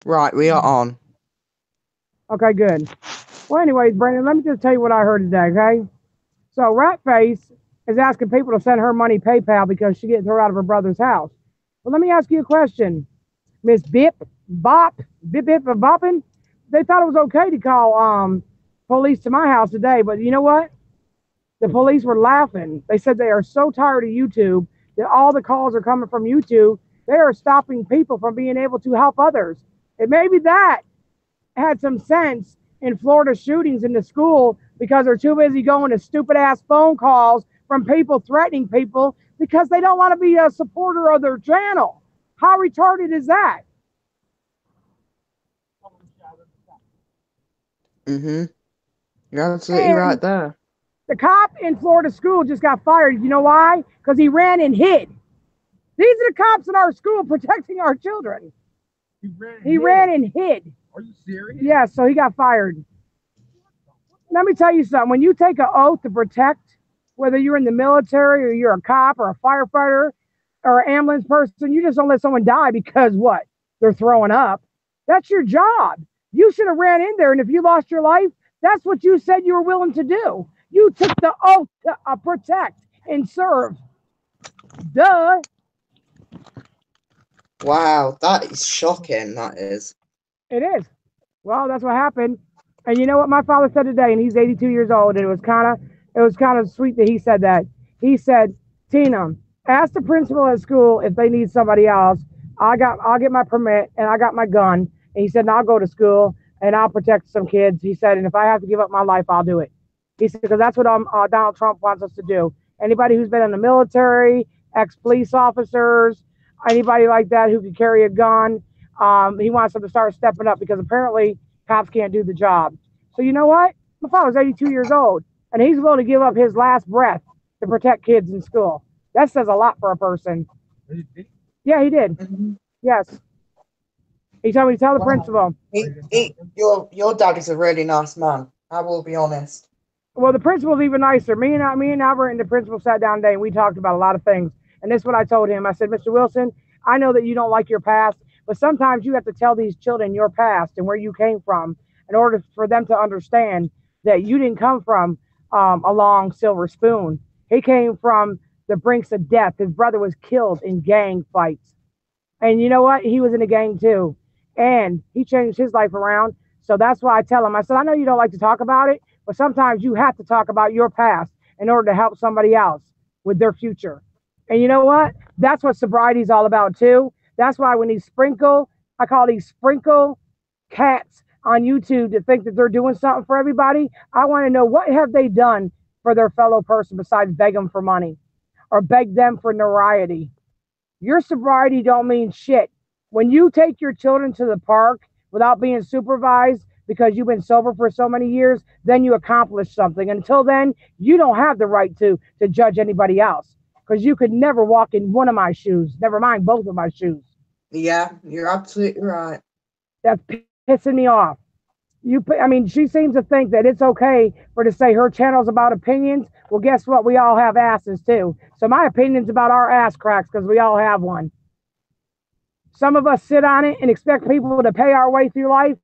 Right, we are on. Okay, good. Well, anyways, Brandon, let me just tell you what I heard today, okay? So, Ratface is asking people to send her money PayPal because she getting thrown out of her brother's house. Well, let me ask you a question. Miss Bip Boppin. They thought it was okay to call police to my house today, but you know what? The police were laughing. They said they are so tired of YouTube that all the calls are coming from YouTube. They are stopping people from being able to help others. And maybe that had some sense in Florida shootings in the school because they're too busy going to stupid ass phone calls from people threatening people because they don't want to be a supporter of their channel. How retarded is that? Mm-hmm. You're absolutely right And there. the cop in Florida school just got fired. You know why? Because he ran and hid. These are the cops in our school protecting our children. He ran and hid. Are you serious? Yeah, so he got fired. Let me tell you something. When you take an oath to protect, whether you're in the military or you're a cop or a firefighter or an ambulance person, you just don't let someone die because what? They're throwing up. That's your job. You should have ran in there, and if you lost your life, that's what you said you were willing to do. You took the oath to protect and serve. Duh. Wow, that is shocking, that is. It is. Well, that's what happened. And you know what my father said today, and he's 82 years old, and it was kind of sweet that he said that. He said, "Tina, ask the principal at school if they need somebody else. I'll get my permit and I got my gun." And he said, and "I'll go to school and I'll protect some kids." He said, "And if I have to give up my life, I'll do it." He said, "Because that's what Donald Trump wants us to do. Anybody who's been in the military, ex-police officers, anybody like that who can carry a gun, he wants them to start stepping up because apparently cops can't do the job." So you know what? My father's 82 years old, and he's willing to give up his last breath to protect kids in school. That says a lot for a person. Yeah, he did. Mhm. Yes, he told me to tell the Wow. principal. Your dad is a really nice man. I will be honest. Well, the principal's even nicer. Me and Albert and the principal sat down today and we talked about a lot of things. And this is what I told him. I said, "Mr. Wilson, I know that you don't like your past, but sometimes you have to tell these children your past and where you came from in order for them to understand that you didn't come from a long silver spoon. He came from the brinks of death. His brother was killed in gang fights. And you know what? He was in a gang too. And he changed his life around. So that's why I tell him, I said, I know you don't like to talk about it, but sometimes you have to talk about your past in order to help somebody else with their future. And you know what? That's what sobriety is all about too. That's why when these sprinkle, I call these sprinkle cats on YouTube to think that they're doing something for everybody, I want to know what have they done for their fellow person besides beg them for money or beg them for notoriety. Your sobriety don't mean shit. When you take your children to the park without being supervised because you've been sober for so many years, then you accomplish something. Until then, you don't have the right to judge anybody else because you could never walk in one of my shoes, never mind both of my shoes. Yeah, you're absolutely right. That's pissing me off. I mean, she seems to think that it's okay for to say her channel's about opinions. Well, guess what? We all have asses too. So my opinion's about our ass cracks because we all have one. Some of us sit on it and expect people to pay our way through life,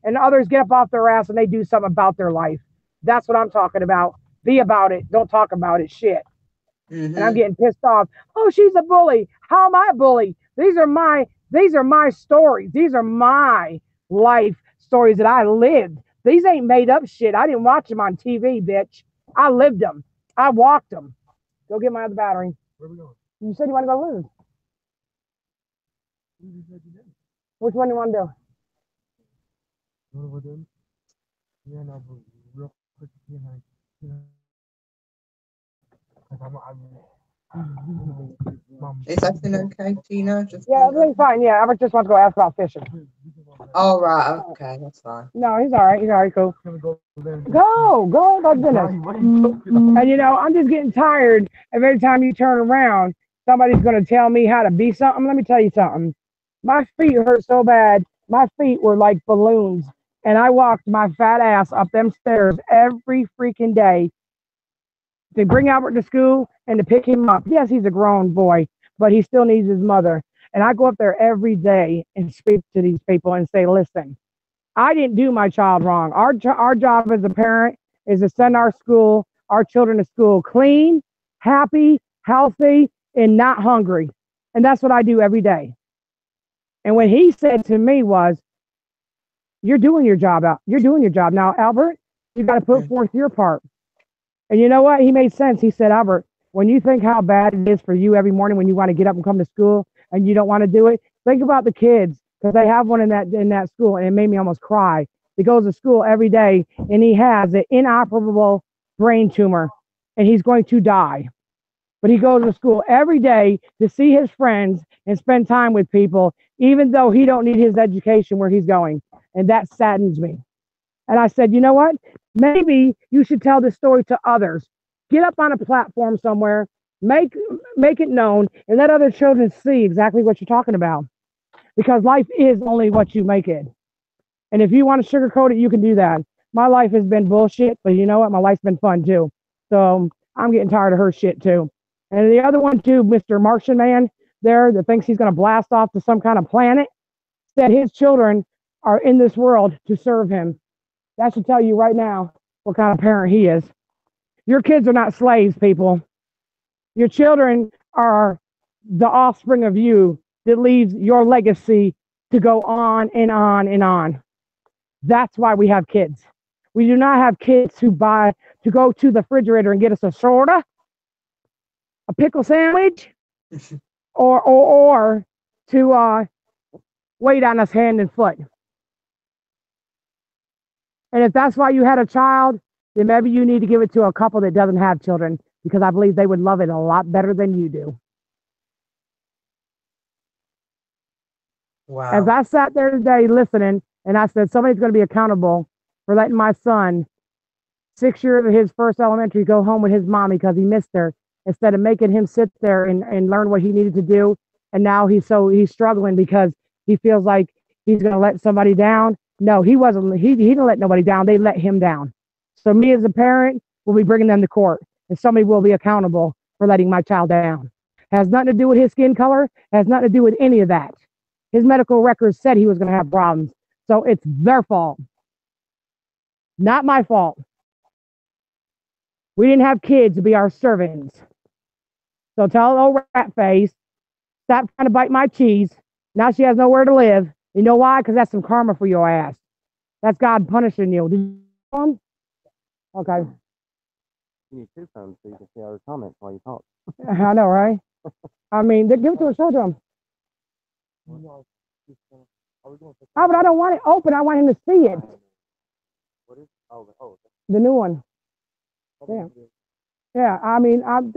and others get up off their ass and they do something about their life. That's what I'm talking about. Be about it. Don't talk about it. Shit. And I'm Mm-hmm. getting pissed off. Oh, she's a bully. How am I a bully? These are my stories. These are my life stories that I lived. These ain't made up shit. I didn't watch them on TV, bitch. I lived them. I walked them. Go get my other battery. Where we going? You said you want to go lose. You just said you did. Which one do you want to do? You know what we're doing? Yeah, no, but real quick, mom. Is everything okay, Tina? Just Yeah, wondering. everything's fine. Yeah, Albert just wants to go ask about fishing. Oh, right, okay, that's fine. No, he's all right. He's all right. Cool. Gonna go there. Go about dinner. What are you talking about? And I'm just getting tired of every time you turn around, somebody's going to tell me how to be something. Let me tell you something. My feet hurt so bad. My feet were like balloons. And I walked my fat ass up them stairs every freaking day to bring Albert to school and to pick him up. Yes, he's a grown boy, but he still needs his mother. And I go up there every day and speak to these people and say, listen, I didn't do my child wrong. Our job as a parent is to send our children to school clean, happy, healthy, and not hungry. And that's what I do every day. And what he said to me was, you're doing your job out. You're doing your job. Now, Albert, you got to put forth your part. And you know what? He made sense. He said, Albert, when you think how bad it is for you every morning when you want to get up and come to school and you don't want to do it, think about the kids, because they have one in that school, and it made me almost cry. He goes to school every day, and he has an inoperable brain tumor, and he's going to die. But he goes to school every day to see his friends and spend time with people, even though he don't need his education where he's going. And that saddens me. And I said, you know what? Maybe you should tell this story to others. Get up on a platform somewhere, make it known, and let other children see exactly what you're talking about. Because life is only what you make it. And if you want to sugarcoat it, you can do that. My life has been bullshit, but you know what? My life's been fun too. So I'm getting tired of her shit too. And the other one too, Mr. Martian Man there that thinks he's going to blast off to some kind of planet, said his children are in this world to serve him. That should tell you right now what kind of parent he is. Your kids are not slaves, people. Your children are the offspring of you that leaves your legacy to go on and on and on. That's why we have kids. We do not have kids to go to the refrigerator and get us a soda, a pickle sandwich, or to wait on us hand and foot. And if that's why you had a child, then maybe you need to give it to a couple that doesn't have children, because I believe they would love it a lot better than you do. Wow. As I sat there today listening, and I said, somebody's going to be accountable for letting my son, 6 years of his first elementary, go home with his mommy because he missed her, instead of making him sit there and learn what he needed to do. And now he's struggling because he feels like he's going to let somebody down. No, he wasn't. He didn't let nobody down. They let him down. So me as a parent will be bringing them to court, and somebody will be accountable for letting my child down. Has nothing to do with his skin color. Has nothing to do with any of that. His medical records said he was going to have problems. So it's their fault, not my fault. We didn't have kids to be our servants. So tell old rat face, stop trying to bite my cheese. Now she has nowhere to live. You know why? Because that's some karma for your ass. That's God punishing you. Did you one? Okay. You need two phones so you can see other comments while you talk. I know, right? I mean, give it to her, show it to him. Oh, but I don't want it open. I want him to see it. What is? Oh, The new one. Yeah. Yeah. I mean, I'm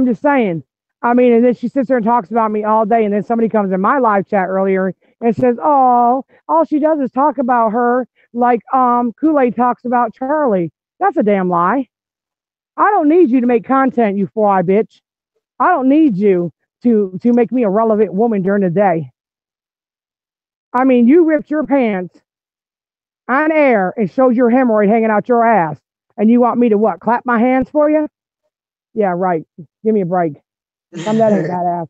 just saying. I mean, and then she sits there and talks about me all day, and then somebody comes in my live chat earlier and says, "Oh, all she does is talk about her like Kool-Aid talks about Charlie." That's a damn lie. I don't need you to make content, you four-eye bitch. I don't need you to make me a relevant woman during the day. I mean, you ripped your pants on air and showed your hemorrhoid hanging out your ass, and you want me to what? Clap my hands for you? Yeah, right. Give me a break. That ain't badass.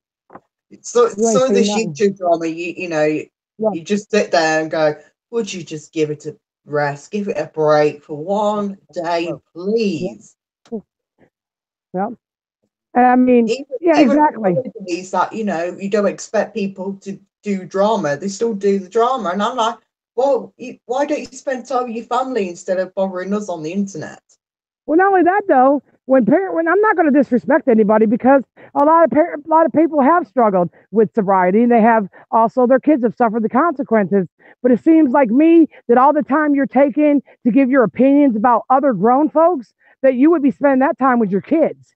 So You ain't this seen nothing. YouTube drama, you know, Yeah. you just sit there and go, would you just give it a rest, give it a break for one day, please? Yep. And I mean, yeah, Even exactly. Is that, you know, you don't expect people to do drama, they still do the drama. And I'm like, well, why don't you spend time with your family instead of bothering us on the internet? Well, not only that though, when I'm not going to disrespect anybody, because a lot of people have struggled with sobriety, and they have also, their kids have suffered the consequences. But it seems like me that all the time you're taking to give your opinions about other grown folks, that you would be spending that time with your kids.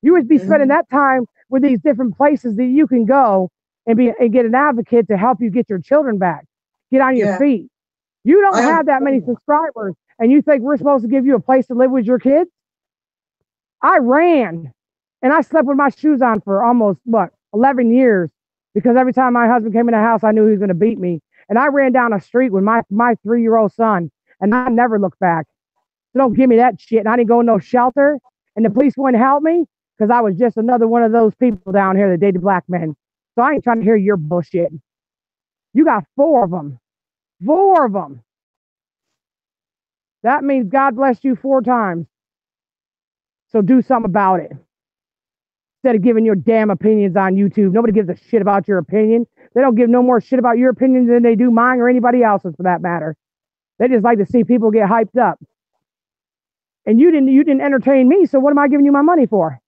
You would be spending that time with these different places that you can go and get an advocate to help you get your children back, get on your feet. You don't have that many subscribers, and you think we're supposed to give you a place to live with your kids? I ran, and I slept with my shoes on for almost 11 years, because every time my husband came in the house, I knew he was going to beat me. And I ran down a street with my 3-year-old son, and I never looked back. So don't give me that shit. And I didn't go in no shelter, and the police wouldn't help me because I was just another one of those people down here that dated black men. So I ain't trying to hear your bullshit. You got 4 of them. 4 of them. That means God blessed you 4 times. So do something about it. Instead of giving your damn opinions on YouTube. Nobody gives a shit about your opinion. They don't give no more shit about your opinion than they do mine or anybody else's for that matter. They just like to see people get hyped up. And you didn't entertain me, so what am I giving you my money for?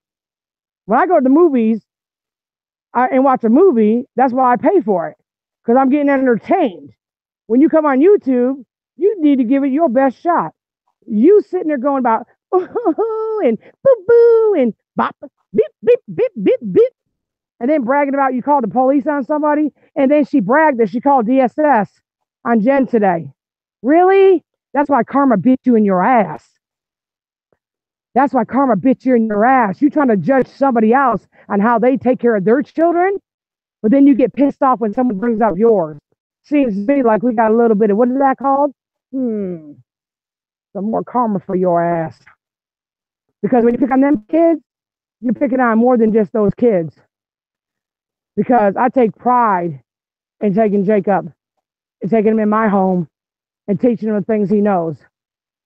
When I go to the movies and watch a movie, that's why I pay for it. Because I'm getting entertained. When you come on YouTube, you need to give it your best shot. You sitting there going about, ooh, and boo-boo, and bop, beep, beep, beep, beep, beep. And then bragging about you called the police on somebody. And then she bragged that she called DSS on Jen today. Really? That's why karma bit you in your ass. That's why karma bit you in your ass. You trying to judge somebody else on how they take care of their children, but then you get pissed off when someone brings up yours. Seems to me like we got a little bit of, what is that called? Some more karma for your ass. Because when you pick on them kids, you're picking on more than just those kids. Because I take pride in taking Jacob and taking him in my home and teaching him the things he knows.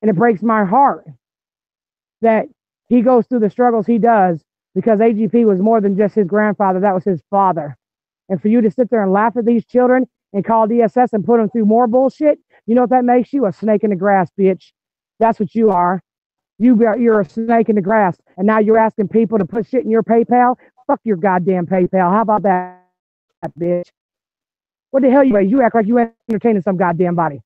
And it breaks my heart that he goes through the struggles he does because AGP was more than just his grandfather. That was his father. And for you to sit there and laugh at these children and call DSS and put them through more bullshit, you know what that makes you? A snake in the grass, bitch. That's what you are. You're a snake in the grass. And now you're asking people to put shit in your PayPal? Fuck your goddamn PayPal. How about that, bitch? What the hell you act like you entertaining some goddamn body.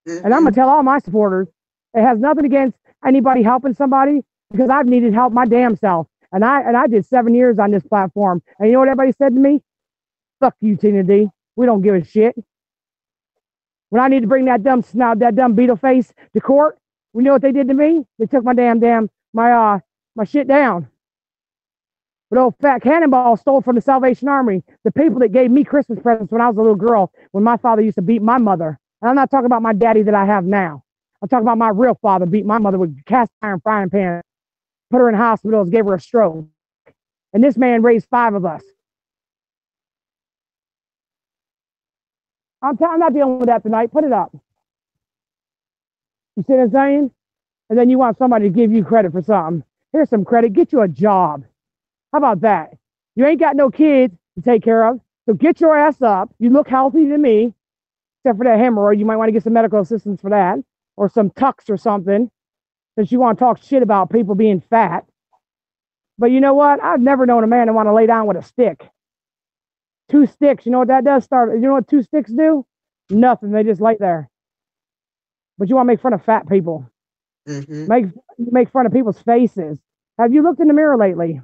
And I'm going to tell all my supporters, it has nothing against anybody helping somebody because I've needed help my damn self. And I did 7 years on this platform. And you know what everybody said to me? Fuck you, Tina D. We don't give a shit. When I need to bring that dumb snout, that dumb beetle face to court, you know what they did to me? They took my my shit down. But old fat Cannonball stole from the Salvation Army, the people that gave me Christmas presents when I was a little girl, when my father used to beat my mother. And I'm not talking about my daddy that I have now. I'm talking about my real father beat my mother with cast iron frying pan, put her in hospitals, gave her a stroke. And this man raised 5 of us. I'm not dealing with that tonight. Put it up. You see what I'm saying? And then you want somebody to give you credit for something. Here's some credit. Get you a job. How about that? You ain't got no kids to take care of. So get your ass up. You look healthy to me, except for that hemorrhoid. You might want to get some medical assistance for that. Or some tux or something. Since you want to talk shit about people being fat. But you know what? I've never known a man to want to lay down with a stick. 2 sticks, you know what that does? You know what 2 sticks do? Nothing. They just lay there. But you want to make fun of fat people. Make fun of people's faces. Have you looked in the mirror lately?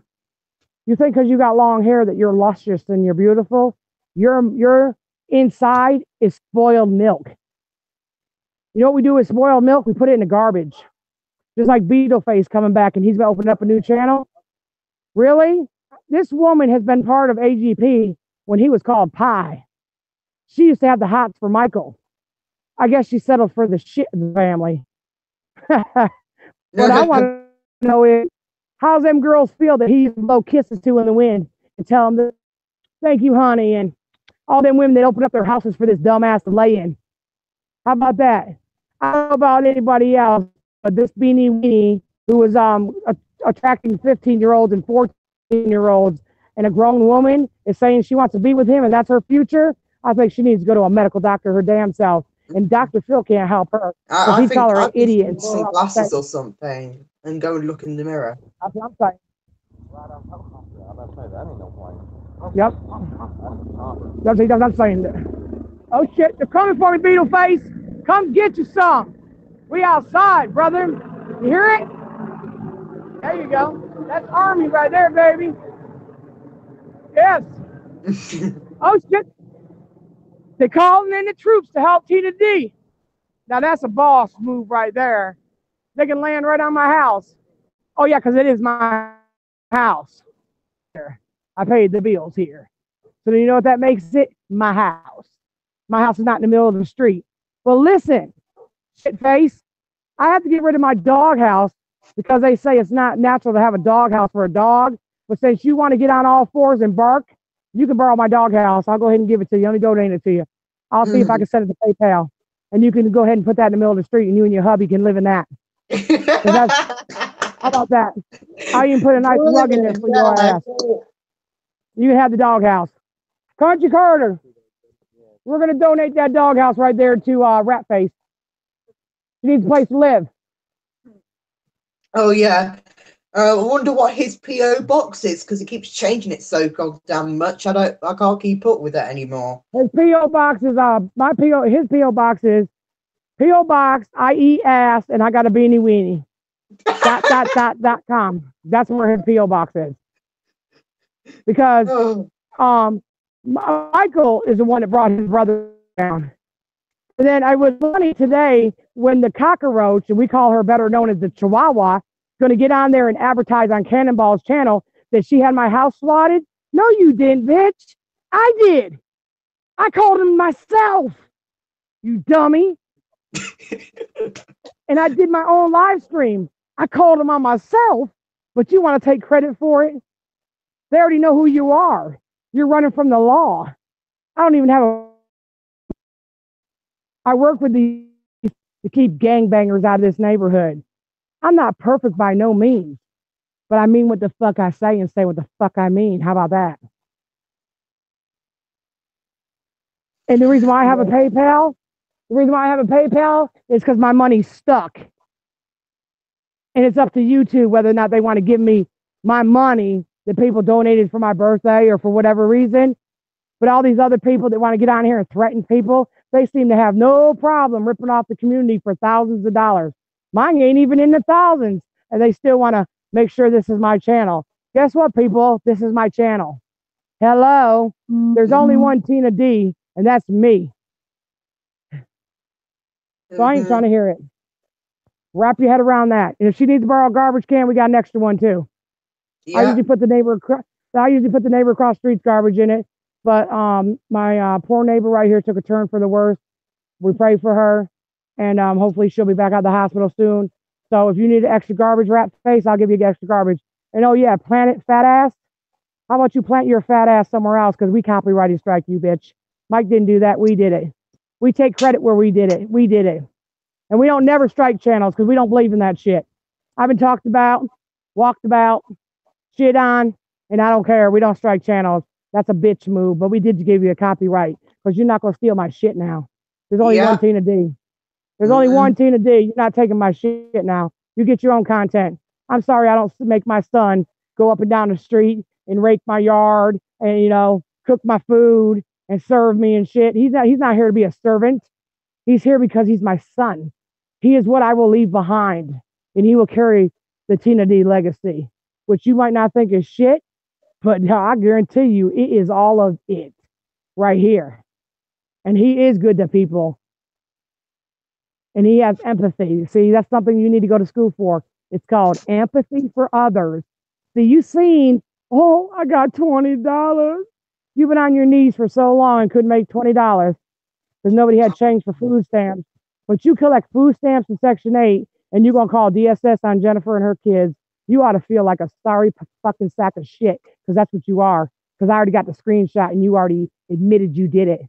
You think because you got long hair that you're luscious and you're beautiful? Your inside is spoiled milk. You know what we do with spoiled milk? We put it in the garbage. Just like Beetleface coming back and he's been opening up a new channel. Really? This woman has been part of AGP when he was called Pie. She used to have the hots for Michael. I guess she settled for the shit in the family. What I want to know is, how's them girls feel that he blow kisses to in the wind and tell them, thank you, honey, and all them women that open up their houses for this dumbass to lay in. How about that? I don't know about anybody else, but this beanie weenie who was attracting 15-year-olds and 14-year-olds, and a grown woman is saying she wants to be with him and that's her future. I think she needs to go to a medical doctor her damn self. And Dr. Phil can't help her. I think her an idiot. And some glasses or something and go and look in the mirror. That's what I'm saying. Yep. That's what I'm saying. Oh shit, they're coming for me, Beetleface. Come get you some. We outside, brother. You hear it? There you go. That's Army right there, baby. Yes. Oh shit. They're calling in the troops to help Tina D. Now that's a boss move right there. They can land right on my house. Oh yeah, because it is my house. I paid the bills here. So do you know what that makes it? My house. My house is not in the middle of the street. Well, listen, shit face. I have to get rid of my dog house because they say it's not natural to have a dog house for a dog. But since you want to get on all fours and bark, you can borrow my doghouse. I'll go ahead and give it to you. Let me donate it to you. I'll see if I can send it to PayPal. And you can go ahead and put that in the middle of the street, and you and your hubby can live in that. How about that? I even put a nice rug in there for your ass. You can have the doghouse. Country Carter, we're going to donate that doghouse right there to Rat Face. She needs a place to live. Oh, yeah. I wonder what his PO box is because he keeps changing it so goddamn much. I can't keep up with it anymore. His PO box is his PO box is PO box I eat ass and I got a beanie weenie. .com. That's where his PO box is. Because Michael is the one that brought his brother down. And then I was funny today when the cockroach, and we call her better known as the Chihuahua, going to get on there and advertise on Cannonball's channel that she had my house swatted. No, you didn't, bitch. I did. I called him myself, you dummy. And I did my own live stream. I called him on myself, but you want to take credit for it? They already know who you are. You're running from the law. I don't even have I work with these to keep gangbangers out of this neighborhood. I'm not perfect by no means, but I mean what the fuck I say and say what the fuck I mean. How about that? And the reason why I have a PayPal, is because my money's stuck. And it's up to YouTube whether or not they want to give me my money that people donated for my birthday or for whatever reason. But all these other people that want to get on here and threaten people, they seem to have no problem ripping off the community for thousands of dollars. Mine ain't even in the thousands, and they still want to make sure this is my channel. Guess what, people? This is my channel. Hello? There's only one Tina D, and that's me. So I ain't trying to hear it. Wrap your head around that. And if she needs to borrow a garbage can, we got an extra one too. Yeah. I usually put the neighbor across the street's garbage in it. But my poor neighbor right here took a turn for the worse. We pray for her, and hopefully she'll be back out of the hospital soon. So if you need an extra garbage Rat Face, I'll give you extra garbage. And oh yeah, Planet Fat Ass. How about you plant your fat ass somewhere else? Because we copyrighted strike you, bitch. Mike didn't do that. We did it. We take credit where we did it. We did it. And we don't never strike channels because we don't believe in that shit. I've been talked about, walked about, shit on, and I don't care. We don't strike channels. That's a bitch move, but we did give you a copyright because you're not going to steal my shit now. There's only one Tina D. There's only one Tina D. You're not taking my shit now. You get your own content. I'm sorry I don't make my son go up and down the street and rake my yard and, you know, cook my food and serve me and shit. He's not here to be a servant. He's here because he's my son. He is what I will leave behind, and he will carry the Tina D legacy, which you might not think is shit, but no, I guarantee you it is all of it right here. And he is good to people. And he has empathy. See, that's something you need to go to school for. It's called empathy for others. See, you seen, oh, I got $20. You've been on your knees for so long and couldn't make $20 because nobody had change for food stamps. But you collect food stamps in Section 8 and you're going to call DSS on Jennifer and her kids. You ought to feel like a sorry fucking sack of shit because that's what you are. Because I already got the screenshot and you already admitted you did it.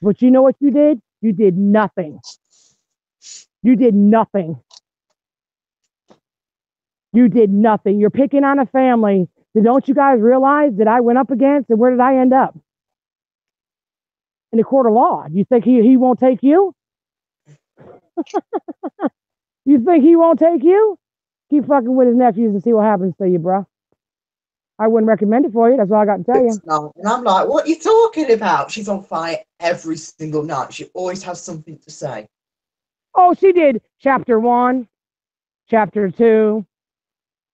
But you know what you did? You did nothing. You did nothing. You did nothing. You're picking on a family that don't you guys realize that I went up against, and where did I end up? In the court of law. You think he won't take you? You think he won't take you? Keep fucking with his nephews and see what happens to you, bro. I wouldn't recommend it for you. That's all I got to tell you. No. And I'm like, what are you talking about? She's on fire every single night. She always has something to say. Oh, she did chapter 1, chapter 2,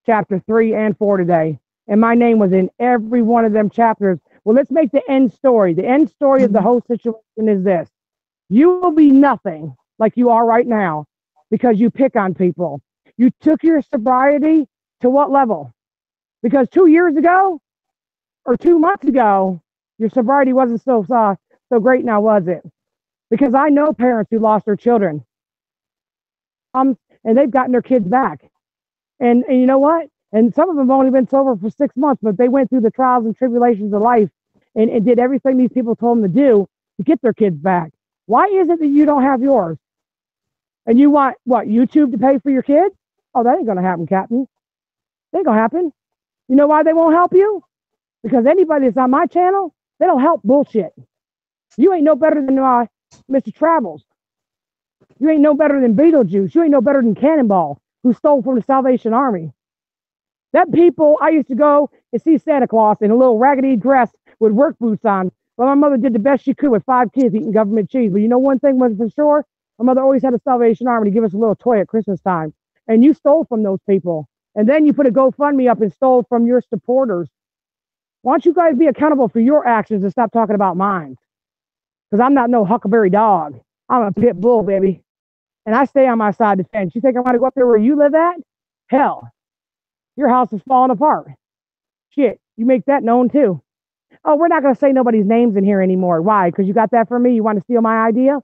chapter 3, and 4 today. And my name was in every one of them chapters. Well, let's make the end story. The end story of the whole situation is this. You will be nothing like you are right now because you pick on people. You took your sobriety to what level? Because 2 years ago or 2 months ago, your sobriety wasn't so great now, was it? Because I know parents who lost their children. And they've gotten their kids back. And you know what? And some of them have only been sober for 6 months, but they went through the trials and tribulations of life and did everything these people told them to do to get their kids back. Why is it that you don't have yours? And you want, what, YouTube to pay for your kids? Oh, that ain't going to happen, Captain. That ain't going to happen. You know why they won't help you? Because anybody that's on my channel, they don't help bullshit. You ain't no better than Mr. Travels. You ain't no better than Beetlejuice. You ain't no better than Cannonball, who stole from the Salvation Army. That people, I used to go and see Santa Claus in a little raggedy dress with work boots on. Well, my mother did the best she could with 5 kids eating government cheese. But you know one thing was for sure? My mother always had a Salvation Army to give us a little toy at Christmas time. And you stole from those people. And then you put a GoFundMe up and stole from your supporters. Why don't you guys be accountable for your actions and stop talking about mine? Because I'm not no Huckleberry dog. I'm a pit bull, baby. And I stay on my side of the fence. You think I want to go up there where you live at? Hell, your house is falling apart. Shit, you make that known too. Oh, we're not going to say nobody's names in here anymore. Why? Because you got that from me? You want to steal my idea?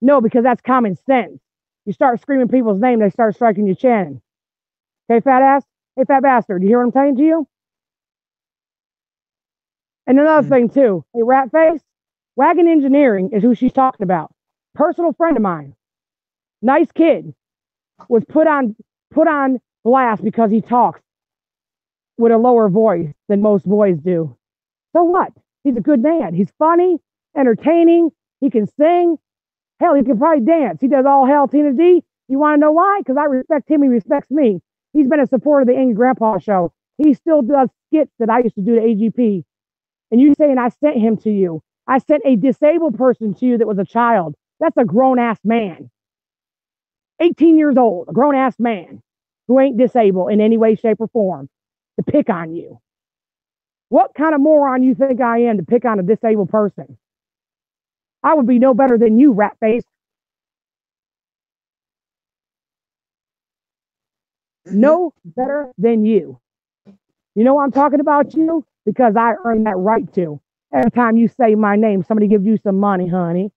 No, because that's common sense. You start screaming people's name, they start striking your chin. Okay, fat ass? Hey, fat bastard, you hear what I'm saying to you? And another thing too, hey, rat face, Wagon Engineering is who she's talking about. Personal friend of mine. Nice kid. Was put on blast because he talks with a lower voice than most boys do. So what? He's a good man. He's funny, entertaining. He can sing. Hell, he can probably dance. He does all hell, Tina D. You want to know why? Because I respect him. He respects me. He's been a supporter of the Angry Grandpa show. He still does skits that I used to do to AGP. And you saying I sent him to you. I sent a disabled person to you that was a child. That's a grown-ass man. 18 years old, a grown-ass man who ain't disabled in any way, shape, or form to pick on you. What kind of moron you think I am to pick on a disabled person? I would be no better than you, rat face. No better than you. You know why I'm talking about you? Because I earned that right to. Every time you say my name, somebody gives you some money, honey.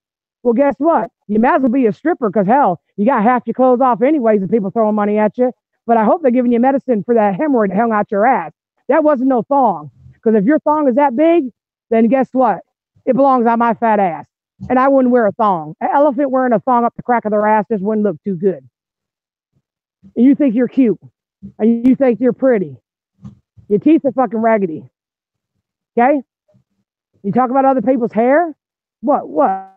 Well, guess what? You might as well be a stripper because, hell, you got half your clothes off anyways and people throwing money at you. But I hope they're giving you medicine for that hemorrhoid that hung out your ass. That wasn't no thong. Because if your thong is that big, then guess what? It belongs on my fat ass. And I wouldn't wear a thong. An elephant wearing a thong up the crack of their ass just wouldn't look too good. And you think you're cute. And you think you're pretty. Your teeth are fucking raggedy. Okay? You talk about other people's hair? What?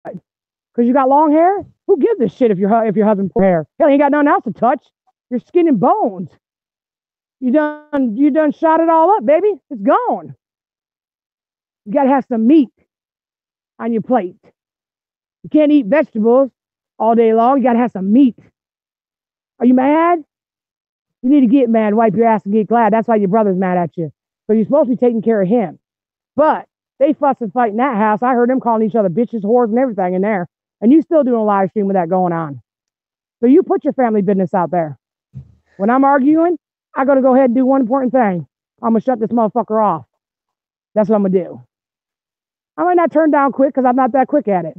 Because you got long hair? Who gives a shit if your husband's poor hair? Hell, you ain't got nothing else to touch. Your skin and bones. You done shot it all up, baby. It's gone. You gotta have some meat on your plate. You can't eat vegetables all day long. You gotta have some meat. Are you mad? You need to get mad, wipe your ass and get glad. That's why your brother's mad at you. So you're supposed to be taking care of him. But they fuss and fight in that house. I heard them calling each other bitches, whores, and everything in there. And you still doing a live stream with that going on. So you put your family business out there. When I'm arguing, I gotta go ahead and do one important thing. I'm gonna shut this motherfucker off. That's what I'm gonna do. I might not turn down quick because I'm not that quick at it.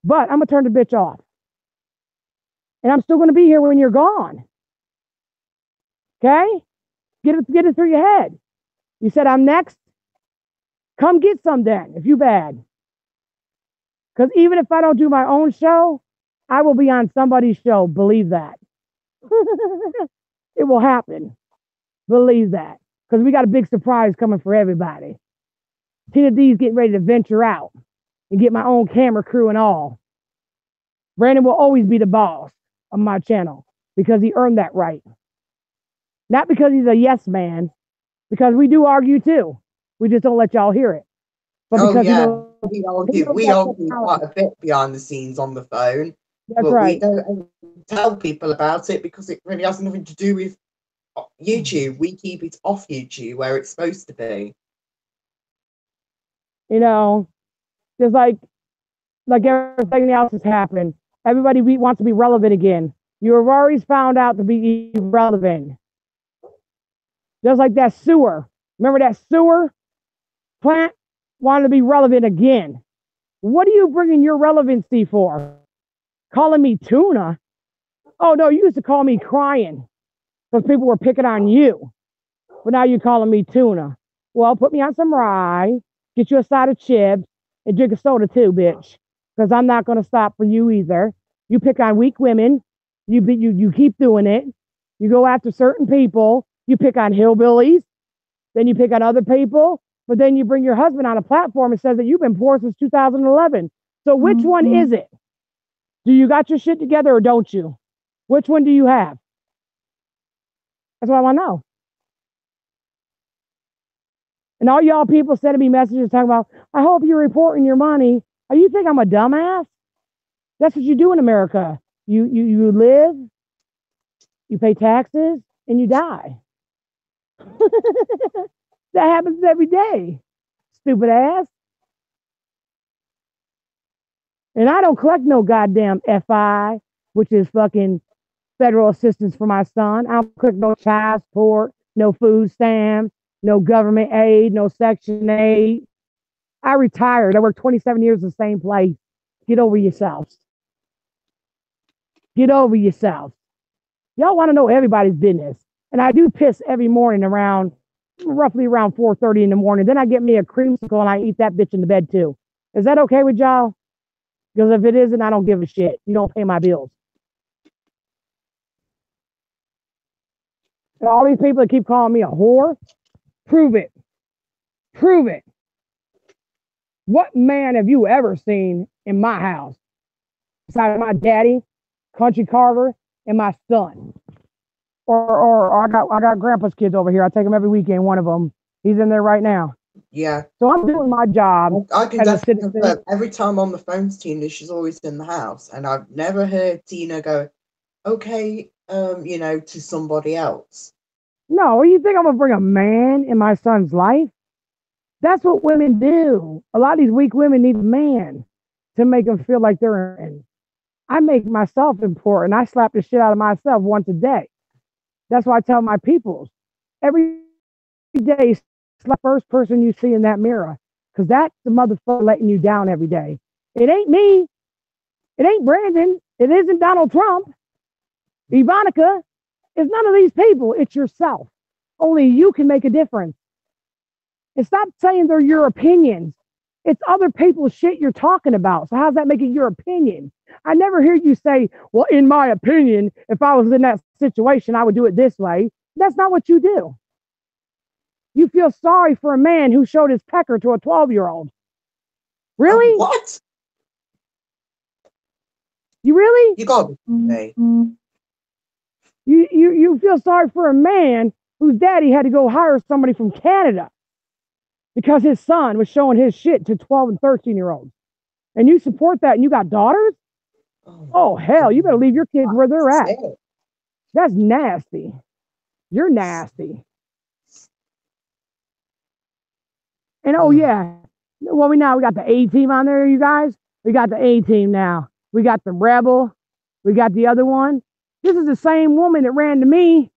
But I'm gonna turn the bitch off. And I'm still gonna be here when you're gone. Okay? Get it through your head. You said I'm next? Come get some then, if you bad. Because even if I don't do my own show, I will be on somebody's show. Believe that. It will happen. Believe that. Because we got a big surprise coming for everybody. Tina D's getting ready to venture out and get my own camera crew and all. Brandon will always be the boss of my channel because he earned that right. Not because he's a yes man, because we do argue too. We just don't let y'all hear it. But because we argue quite a bit behind the scenes on the phone. That's right. We don't tell people about it because it really has nothing to do with YouTube. We keep it off YouTube where it's supposed to be. You know, just like everything else has happened. Everybody wants to be relevant again. You have already found out to be irrelevant. Just like that sewer. Remember that sewer plant wanted to be relevant again. What are you bringing your relevancy for? Calling me tuna? Oh, no, you used to call me crying. Because people were picking on you. But now you're calling me tuna. Well, put me on some rye, get you a side of chips, and drink a soda too, bitch. Because I'm not going to stop for you either. You pick on weak women. You keep doing it. You go after certain people. You pick on hillbillies. Then you pick on other people. But then you bring your husband on a platform and says that you've been poor since 2011. So which one is it? Do you got your shit together or don't you? Which one do you have? That's what I want to know. And all y'all people sending me messages talking about, I hope you're reporting your money. Oh, you think I'm a dumbass? That's what you do in America. You live, you pay taxes, and you die. That happens every day. Stupid ass. And I don't collect no goddamn FI, which is fucking federal assistance for my son. I don't collect no child support, no food stamps, no government aid, no Section 8. I retired. I worked 27 years in the same place. Get over yourselves. Get over yourselves. Y'all want to know everybody's business. And I do piss every morning roughly around 4:30 in the morning. Then I get me a creamsicle and I eat that bitch in the bed too. Is that okay with y'all? Because if it isn't, I don't give a shit. You don't pay my bills. And all these people that keep calling me a whore, prove it. Prove it. What man have you ever seen in my house besides my daddy, Country Carver, and my son? Or I got grandpa's kids over here. I take them every weekend. One of them, he's in there right now. Yeah. So I'm doing my job. I can definitely confirm. Every time on the phone to Tina, she's always in the house, and I've never heard Tina go, "Okay, to somebody else." No, you think I'm gonna bring a man in my son's life? That's what women do. A lot of these weak women need a man to make them feel like they're in. I make myself important. I slap the shit out of myself once a day. That's why I tell my peoples every day, slap the first person you see in that mirror, because that's the motherfucker letting you down every day. It ain't me. It ain't Brandon. It isn't Donald Trump. Ivanka. It's none of these people. It's yourself. Only you can make a difference. And stop saying they're your opinions. It's other people's shit you're talking about. So how's that making your opinion? I never hear you say, well, in my opinion, if I was in that situation, I would do it this way. That's not what you do. You feel sorry for a man who showed his pecker to a 12-year-old. Really? What? You really? You got me. You feel sorry for a man whose daddy had to go hire somebody from Canada because his son was showing his shit to 12 and 13-year-olds. And you support that and you got daughters? Oh, hell, you better leave your kids where they're at. That's nasty. You're nasty. And oh, yeah. Well, we got the A team on there, you guys. We got the A team now. We got the Rebel. We got the other one. This is the same woman that ran to me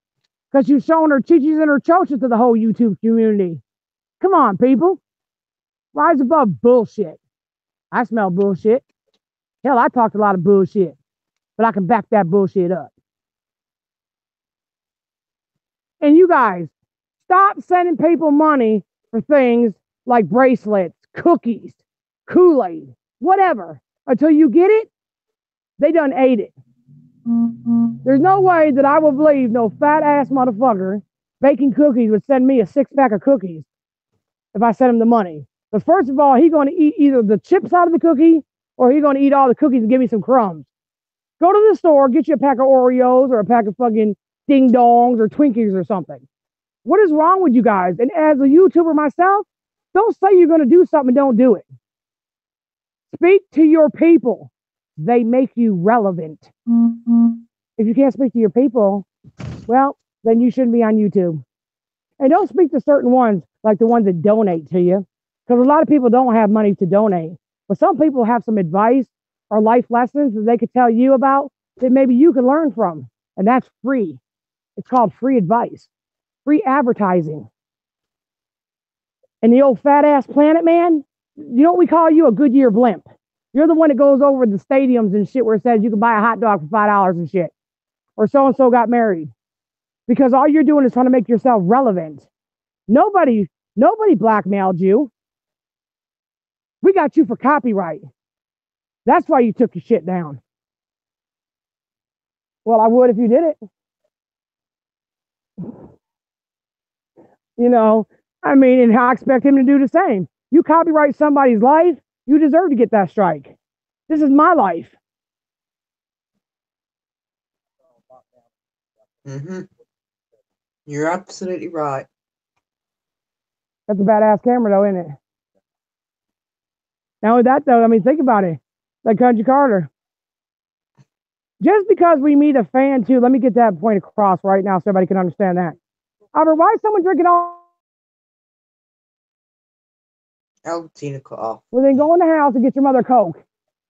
because she's showing her chichis and her chochas to the whole YouTube community. Come on, people. Rise above bullshit. I smell bullshit. Hell, I talked a lot of bullshit, but I can back that bullshit up. And you guys, stop sending people money for things like bracelets, cookies, Kool-Aid, whatever. Until you get it, they done ate it. There's no way that I will believe no fat ass motherfucker baking cookies would send me a 6-pack of cookies if I sent him the money. But first of all, he's going to eat either the chips out of the cookie or he's going to eat all the cookies and give me some crumbs. Go to the store, get you a pack of Oreos or a pack of fucking Ding Dongs or Twinkies or something. What is wrong with you guys? And as a YouTuber myself, don't say you're going to do something and don't do it. Speak to your people. They make you relevant. If you can't speak to your people, well, then you shouldn't be on YouTube. And don't speak to certain ones like the ones that donate to you, because a lot of people don't have money to donate. But some people have some advice or life lessons that they could tell you about that maybe you can learn from. And that's free. It's called free advice, free advertising. And the old fat ass Planet Man, you know what we call you? A Goodyear blimp. You're the one that goes over the stadiums and shit where it says you can buy a hot dog for $5 and shit. Or so-and-so got married. because all you're doing is trying to make yourself relevant. Nobody blackmailed you. We got you for copyright. That's why you took your shit down. Well, I would if you did it. You know, I mean, and I expect him to do the same. You copyright somebody's life, you deserve to get that strike. This is my life. Mm-hmm. You're absolutely right. That's a badass camera, though, isn't it? Not only that, though, I mean, think about it. Like Country Carter. Just because we meet a fan, too, let me get that point across right now so everybody can understand that. Albert, why is someone drinking all? Oh, Tina cut off. Well, then go in the house and get your mother a Coke.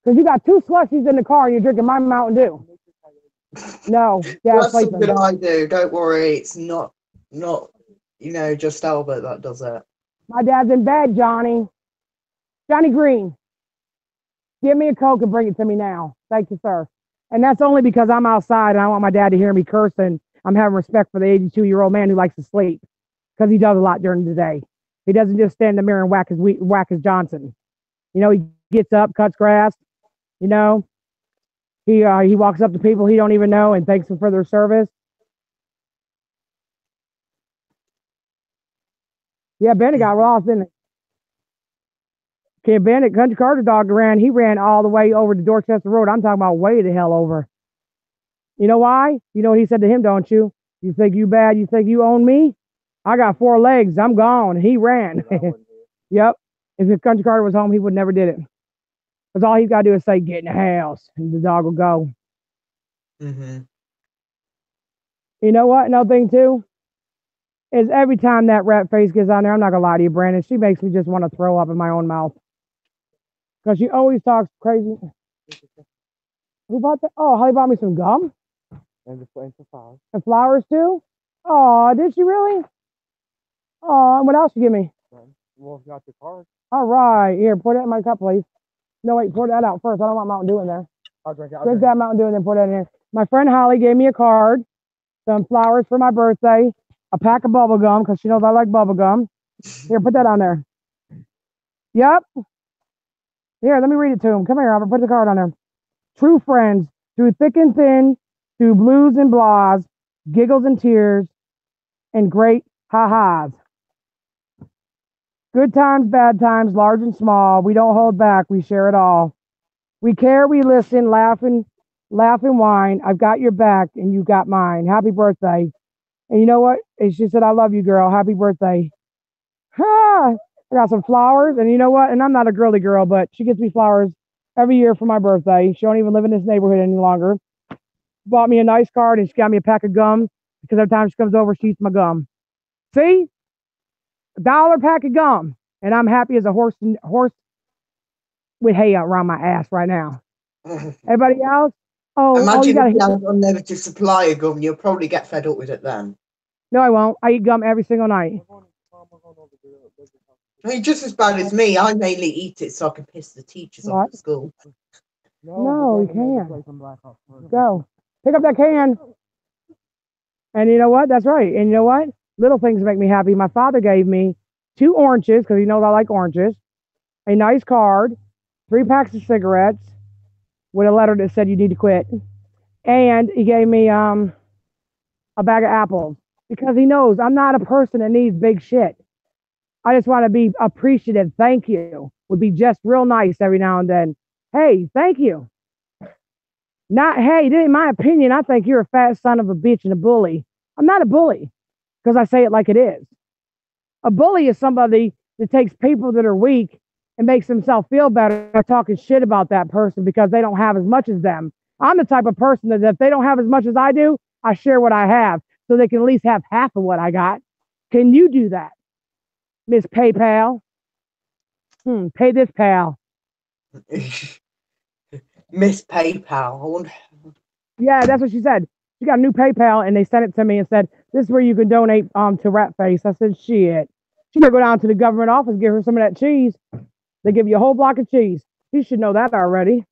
Because you got 2 slushies in the car and you're drinking my Mountain Dew. No, That's something I do. Don't worry. It's not, just Albert that does it. My dad's in bed, Johnny. Johnny Green. Give me a Coke and bring it to me now. Thank you, sir. And that's only because I'm outside and I want my dad to hear me cursing. I'm having respect for the 82-year-old man who likes to sleep because he does a lot during the day. He doesn't just stand in the mirror and whack his Johnson. You know, he gets up, cuts grass. You know, he walks up to people he don't even know and thanks them for their service. Yeah, Bennett got lost, didn't it? Okay, Bennett, Country Carter dog he ran all the way over to Dorchester Road. I'm talking about way the hell over. You know why? You know what he said to him, don't you? You think you bad? You think you own me? I got 4 legs. I'm gone. And he ran. Yep. If Country Carter was home, he would never did it. Because all he's got to do is say, get in the house. And the dog will go. Mm-hmm. You know what? Another thing, too, is every time that rat face gets on there, I'm not going to lie to you, Brandon, she makes me just want to throw up in my own mouth. Because she always talks crazy. Who bought that? Oh, Holly bought me some gum. And some flowers. And flowers, too? Oh, did she really? Oh, and what else you give me? Well, got your card. All right. Here, pour that in my cup, please. No, wait, pour that out first. I don't want Mountain Dew in there. I'll drink it. Drink that Mountain Dew and then pour that in there. My friend Holly gave me a card, some flowers for my birthday, a pack of bubble gum because she knows I like bubble gum. Here, put that on there. Yep. Here, let me read it to him. Come here, Albert. Put the card on there. True friends, through thick and thin, through blues and blahs, giggles and tears, and great ha-has. Good times, bad times, large and small. We don't hold back. We share it all. We care, we listen, laugh and whine. I've got your back and you got mine. Happy birthday. And you know what? And she said, I love you, girl. Happy birthday. I got some flowers. And you know what? And I'm not a girly girl, but she gets me flowers every year for my birthday. She don't even live in this neighborhood any longer. Bought me a nice card and she got me a pack of gum because every time she comes over, she eats my gum. See? $1 pack of gum. And I'm happy as a horse with hay around my ass right now. Everybody else? Imagine if you have unlimited supply of gum, you'll probably get fed up with it then. No, I won't. I eat gum every single night. I mean, just as bad as me. I mainly eat it so I can piss the teachers off at school. No, you can't. Go. Pick up that can. And you know what? That's right. And you know what? Little things make me happy. My father gave me 2 oranges, because he knows I like oranges, a nice card, 3 packs of cigarettes, with a letter that said you need to quit. And he gave me a bag of apples, because he knows I'm not a person that needs big shit. I just want to be appreciative. Thank you. Would be just real nice every now and then. Hey, thank you. Not, hey, in my opinion, I think you're a fat son of a bitch and a bully. I'm not a bully, because I say it like it is. A bully is somebody that takes people that are weak and makes themselves feel better by talking shit about that person because they don't have as much as them. I'm the type of person that if they don't have as much as I do, I share what I have so they can at least have half of what I got. Can you do that, Miss PayPal? Pay this pal. Miss PayPal. Yeah, that's what she said. She got a new PayPal and they sent it to me and said, this is where you can donate to Rat Face. I said, shit. She better go down to the government office, give her some of that cheese. They give you a whole block of cheese. She should know that already.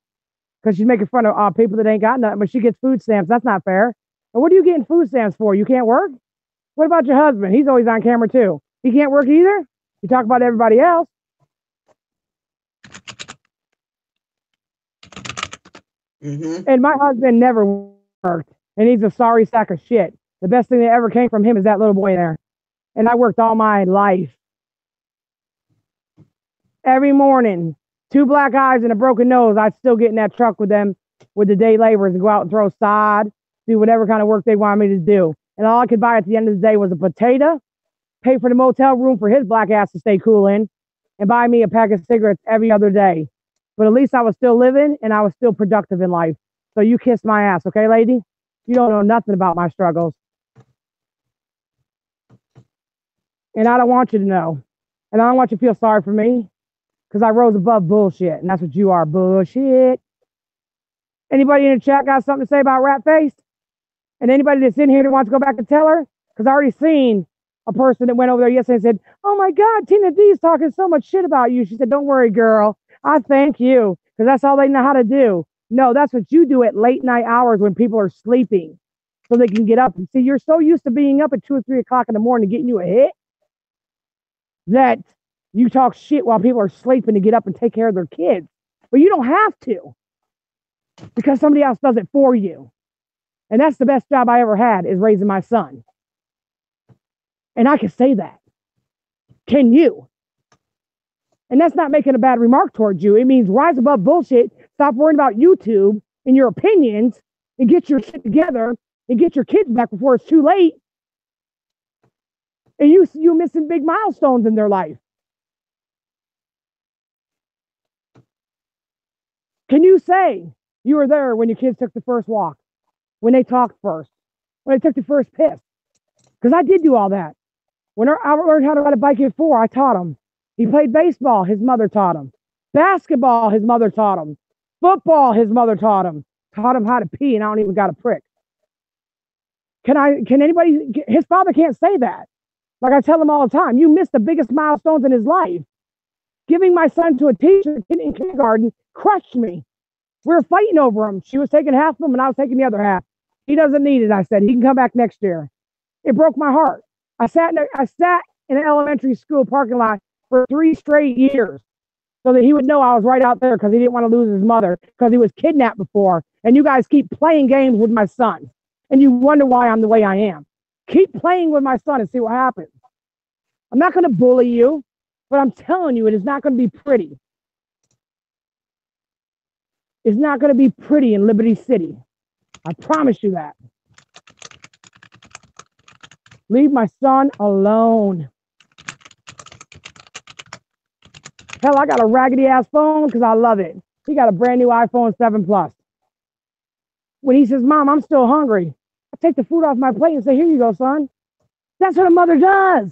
Because she's making fun of people that ain't got nothing, but she gets food stamps. That's not fair. And what are you getting food stamps for? You can't work? What about your husband? He's always on camera too. He can't work either? You talk about everybody else. And my husband never worked, and he's a sorry sack of shit. The best thing that ever came from him is that little boy there. And I worked all my life. Every morning, 2 black eyes and a broken nose, I'd still get in that truck with them, with the day laborers, and go out and throw sod, do whatever kind of work they wanted me to do. And all I could buy at the end of the day was a potato, pay for the motel room for his black ass to stay cool in, and buy me a pack of cigarettes every other day. But at least I was still living and I was still productive in life. So you kiss my ass, okay, lady? You don't know nothing about my struggles. And I don't want you to know. And I don't want you to feel sorry for me because I rose above bullshit. And that's what you are, bullshit. Anybody in the chat got something to say about Rat Face? And anybody that's in here that wants to go back and tell her? Because I already seen a person that went over there yesterday and said, oh my God, Tina D's talking so much shit about you. She said, don't worry, girl. I thank you because that's all they know how to do. No, that's what you do at late night hours when people are sleeping so they can get up. And see, you're so used to being up at 2 or 3 o'clock in the morning getting you a hit that you talk shit while people are sleeping to get up and take care of their kids. But you don't have to because somebody else does it for you. And that's the best job I ever had is raising my son. And I can say that. Can you? And that's not making a bad remark towards you. It means rise above bullshit. Stop worrying about YouTube and your opinions and get your shit together and get your kids back before it's too late. And you missing big milestones in their life. Can you say you were there when your kids took the first walk? When they talked first? When they took the first piss? Because I did do all that. When I learned how to ride a bike at 4, I taught him. He played baseball, his mother taught him. Basketball, his mother taught him. Football, his mother taught him. Taught him how to pee, and I don't even got a prick. Can anybody, his father can't say that. Like I tell him all the time, you missed the biggest milestones in his life. Giving my son to a teacher in kindergarten crushed me. We were fighting over him. She was taking half of him, and I was taking the other half. He doesn't need it, I said. He can come back next year. It broke my heart. I sat in an elementary school parking lot for 3 straight years so that he would know I was right out there because he didn't want to lose his mother because he was kidnapped before. And you guys keep playing games with my son. And you wonder why I'm the way I am. Keep playing with my son and see what happens. I'm not going to bully you, but I'm telling you, it is not going to be pretty. It's not going to be pretty in Liberty City. I promise you that. Leave my son alone. Hell, I got a raggedy ass phone because I love it. He got a brand new iPhone 7 Plus. When he says, Mom, I'm still hungry, I take the food off my plate and say, here you go, son. That's what a mother does.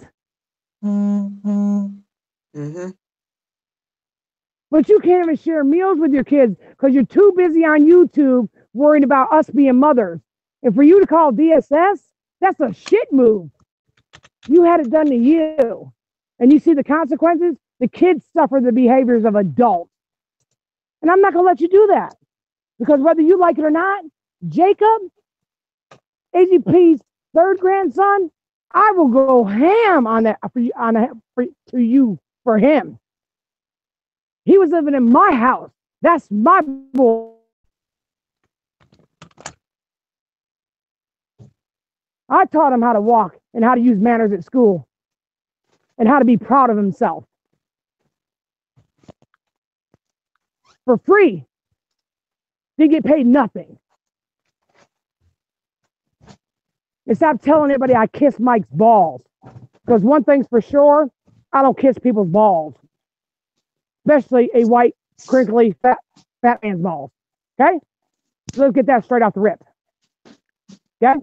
But you can't even share meals with your kids because you're too busy on YouTube worrying about us being mothers. And for you to call DSS, that's a shit move. You had it done to you. And you see the consequences? The kids suffer the behaviors of adults. And I'm not going to let you do that. Because whether you like it or not, Jacob, AGP's 3rd grandson, I will go ham on that for him. He was living in my house. That's my boy. I taught him how to walk and how to use manners at school and how to be proud of himself. For free. Didn't get paid nothing. And stop telling everybody I kiss Mike's balls. Because one thing's for sure, I don't kiss people's balls. Especially a white, crinkly, fat man's balls. Okay? Let's get that straight off the rip. Okay?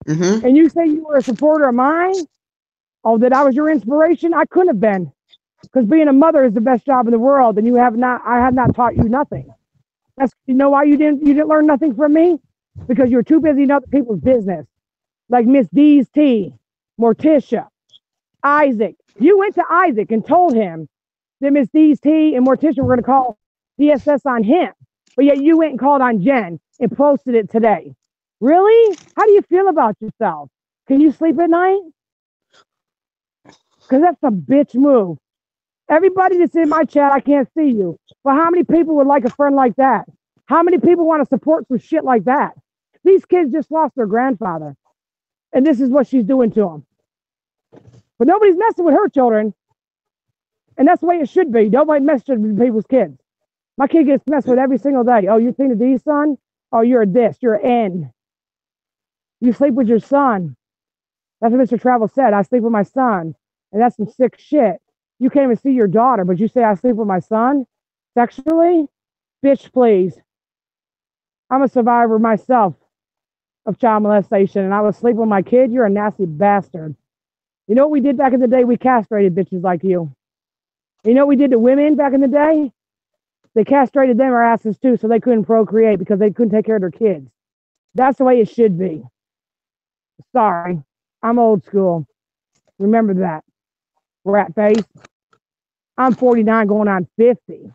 And you say you were a supporter of mine? Oh, that I was your inspiration? I couldn't have been. Because being a mother is the best job in the world, and I have not taught you nothing. You know why you didn't learn nothing from me? Because you were too busy in other people's business. Like Miss D's Tea, Morticia, Isaac. You went to Isaac and told him that Miss D's Tea and Morticia were going to call DSS on him. But yet you went and called on Jen. and posted it today. Really? How do you feel about yourself? Can you sleep at night? Because that's a bitch move. Everybody that's in my chat, I can't see you. But how many people would like a friend like that? How many people want to support some shit like that? These kids just lost their grandfather. And this is what she's doing to them. But nobody's messing with her children. And that's the way it should be. Nobody messes with people's kids. My kid gets messed with every single day. Oh, you're Tina D's son? Oh, you're a this. You're an N. You sleep with your son. That's what Mr. Travel said. I sleep with my son. And that's some sick shit. You can't even see your daughter, but you say I sleep with my son? Sexually? Bitch, please. I'm a survivor myself of child molestation, and I was sleeping with my kid. You're a nasty bastard. You know what we did back in the day? We castrated bitches like you. You know what we did to women back in the day? They castrated them our asses too, so they couldn't procreate because they couldn't take care of their kids. That's the way it should be. Sorry, I'm old school. Remember that, rat face. I'm 49 going on 50.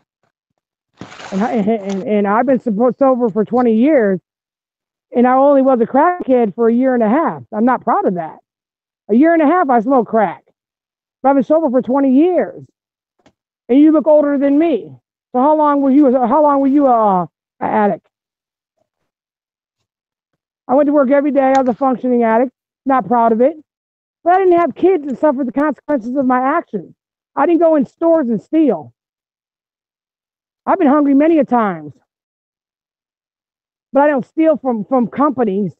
And I've been sober for 20 years, and I only was a crackhead for a year and a half. I'm not proud of that. A year and a half, I smoked crack. But I've been sober for 20 years. And you look older than me. So how long were you an addict? I went to work every day. I was a functioning addict. Not proud of it. But I didn't have kids that suffered the consequences of my actions. I didn't go in stores and steal. I've been hungry many a times. But I don't steal from companies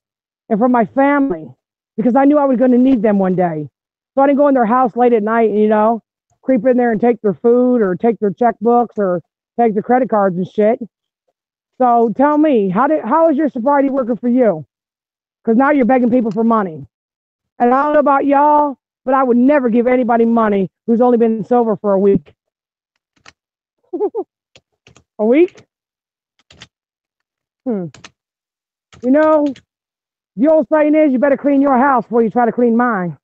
and from my family because I knew I was going to need them one day. So I didn't go in their house late at night and, creep in there and take their food or take their checkbooks or take their credit cards and shit. So tell me, how is your sobriety working for you? Because now you're begging people for money. And I don't know about y'all, but I would never give anybody money who's only been sober for a week. A week? The old saying is you better clean your house before you try to clean mine.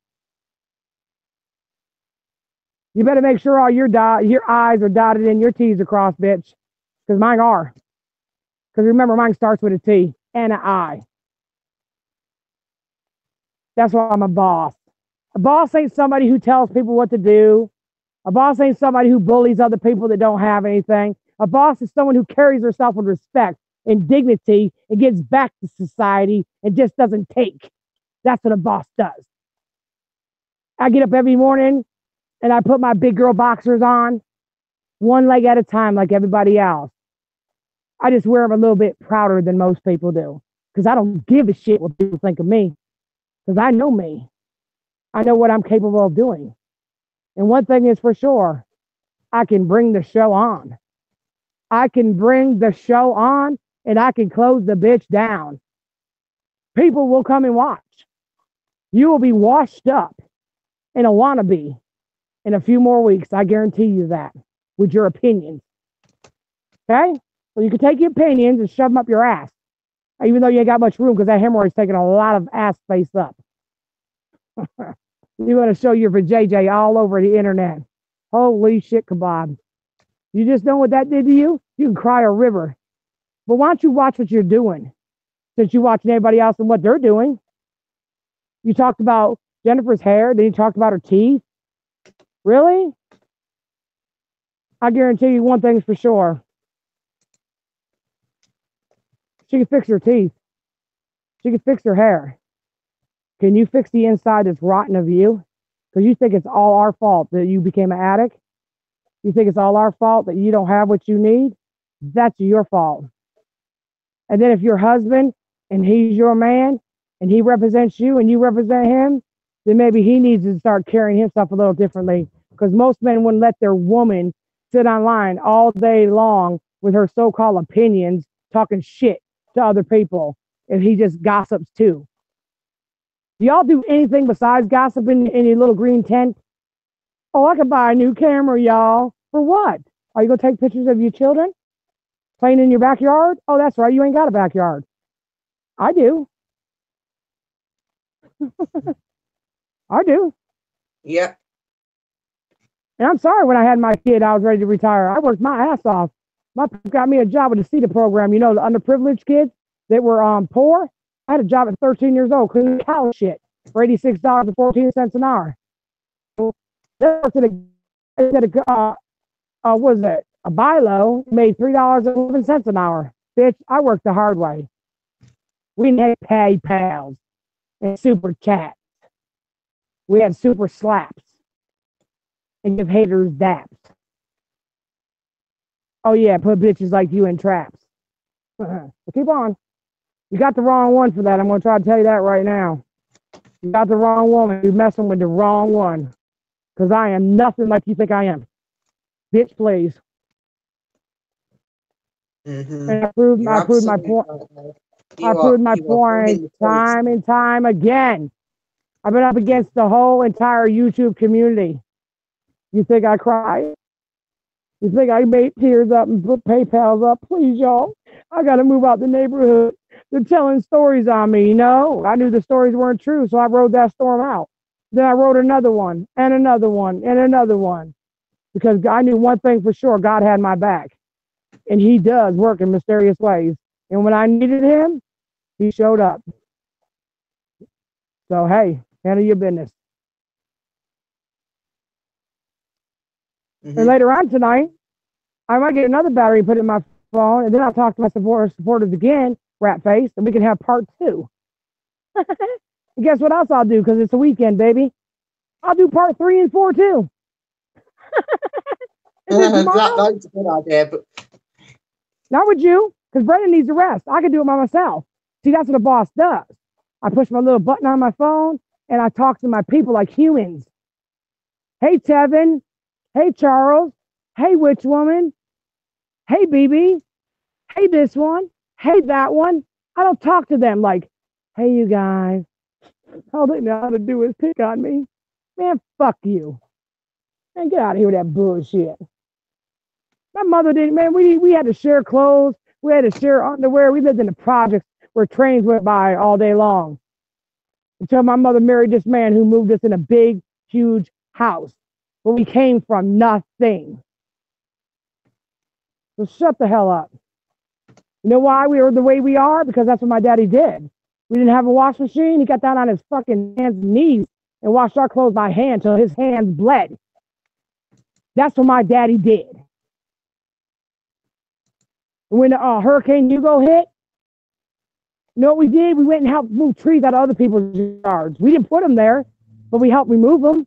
You better make sure all your I's are dotted and your T's are crossed, bitch. Because mine are. Because remember, mine starts with a T and an I. That's why I'm a boss. A boss ain't somebody who tells people what to do. A boss ain't somebody who bullies other people that don't have anything. A boss is someone who carries herself with respect and dignity and gives back to society and just doesn't take. That's what a boss does. I get up every morning and I put my big girl boxers on, one leg at a time like everybody else. I just wear them a little bit prouder than most people do because I don't give a shit what people think of me because I know me. I know what I'm capable of doing. And one thing is for sure, I can bring the show on. I can bring the show on and I can close the bitch down. People will come and watch. You will be washed up in a wannabe in a few more weeks. I guarantee you that with your opinions. Okay? So you can take your opinions and shove them up your ass, even though you ain't got much room because that hemorrhoid's taking a lot of ass space up. You want to show your vajayjay all over the internet. Holy shit kebab. You just know what that did to you? You can cry a river. But why don't you watch what you're doing since you're watching everybody else and what they're doing? You talked about Jennifer's hair, then you talked about her teeth. Really? I guarantee you one thing's for sure. She can fix her teeth. She can fix her hair. Can you fix the inside that's rotten of you? Because you think it's all our fault that you became an addict? You think it's all our fault that you don't have what you need? That's your fault. And then if your husband and he's your man and he represents you and you represent him, then maybe he needs to start carrying himself a little differently. Because most men wouldn't let their woman sit online all day long with her so-called opinions, talking shit to other people if he just gossips too. Do y'all do anything besides gossiping in your little green tent? Oh, I could buy a new camera, y'all. For what? Are you going to take pictures of your children playing in your backyard? Oh, that's right. You ain't got a backyard. I do. I do. Yeah. And I'm sorry when I had my kid, I was ready to retire. I worked my ass off. My got me a job with the CETA program, the underprivileged kids. that were poor. I had a job at 13 years old, cleaning cow shit for $86.14 an hour. They worked was it a Bilo? Made $3.11 an hour. Bitch, I worked the hard way. We didn't have PayPals and super chats. We had super slaps and give haters daps. Oh yeah, put bitches like you in traps. But keep on. You got the wrong one for that. I'm gonna try to tell you that right now. You got the wrong woman. You're messing with the wrong one. Because I am nothing like you think I am. Bitch, please. Mm-hmm. And I proved my point. I proved my point time and time again. I've been up against the whole entire YouTube community. You think I cried? You think I made tears up and put PayPals up? Please, y'all. I got to move out the neighborhood. They're telling stories on me. No, I knew the stories weren't true, so I wrote that storm out. Then I wrote another one and another one and another one because I knew one thing for sure. God had my back, and he does work in mysterious ways. And when I needed him, he showed up. So, hey, handle your business. And later on tonight, I might get another battery and put it in my phone, and then I'll talk to my supporters again, rat face, and we can have part 2. And guess what else I'll do? Because it's a weekend, baby. I'll do part 3 and 4 too. That's a good idea, but not with you, because Brendan needs a rest. I can do it by myself. See, that's what a boss does. I push my little button on my phone and I talk to my people like humans. Hey, Tevin. Hey, Charles. Hey, Witch Woman. Hey, BB. Hey, this one. Hey, that one. I don't talk to them like, hey, you guys. All they know how to do is pick on me. Man, fuck you. Man, get out of here with that bullshit. My mother didn't, man, we had to share clothes. We had to share underwear. We lived in the projects where trains went by all day long. Until my mother married this man who moved us in a big, huge house where we came from nothing. So shut the hell up. You know why we are the way we are? Because that's what my daddy did. We didn't have a wash machine. He got down on his fucking hands and knees and washed our clothes by hand till his hands bled. That's what my daddy did. When Hurricane Hugo hit, you know what we did? We went and helped move trees out of other people's yards. We didn't put them there, but we helped remove them.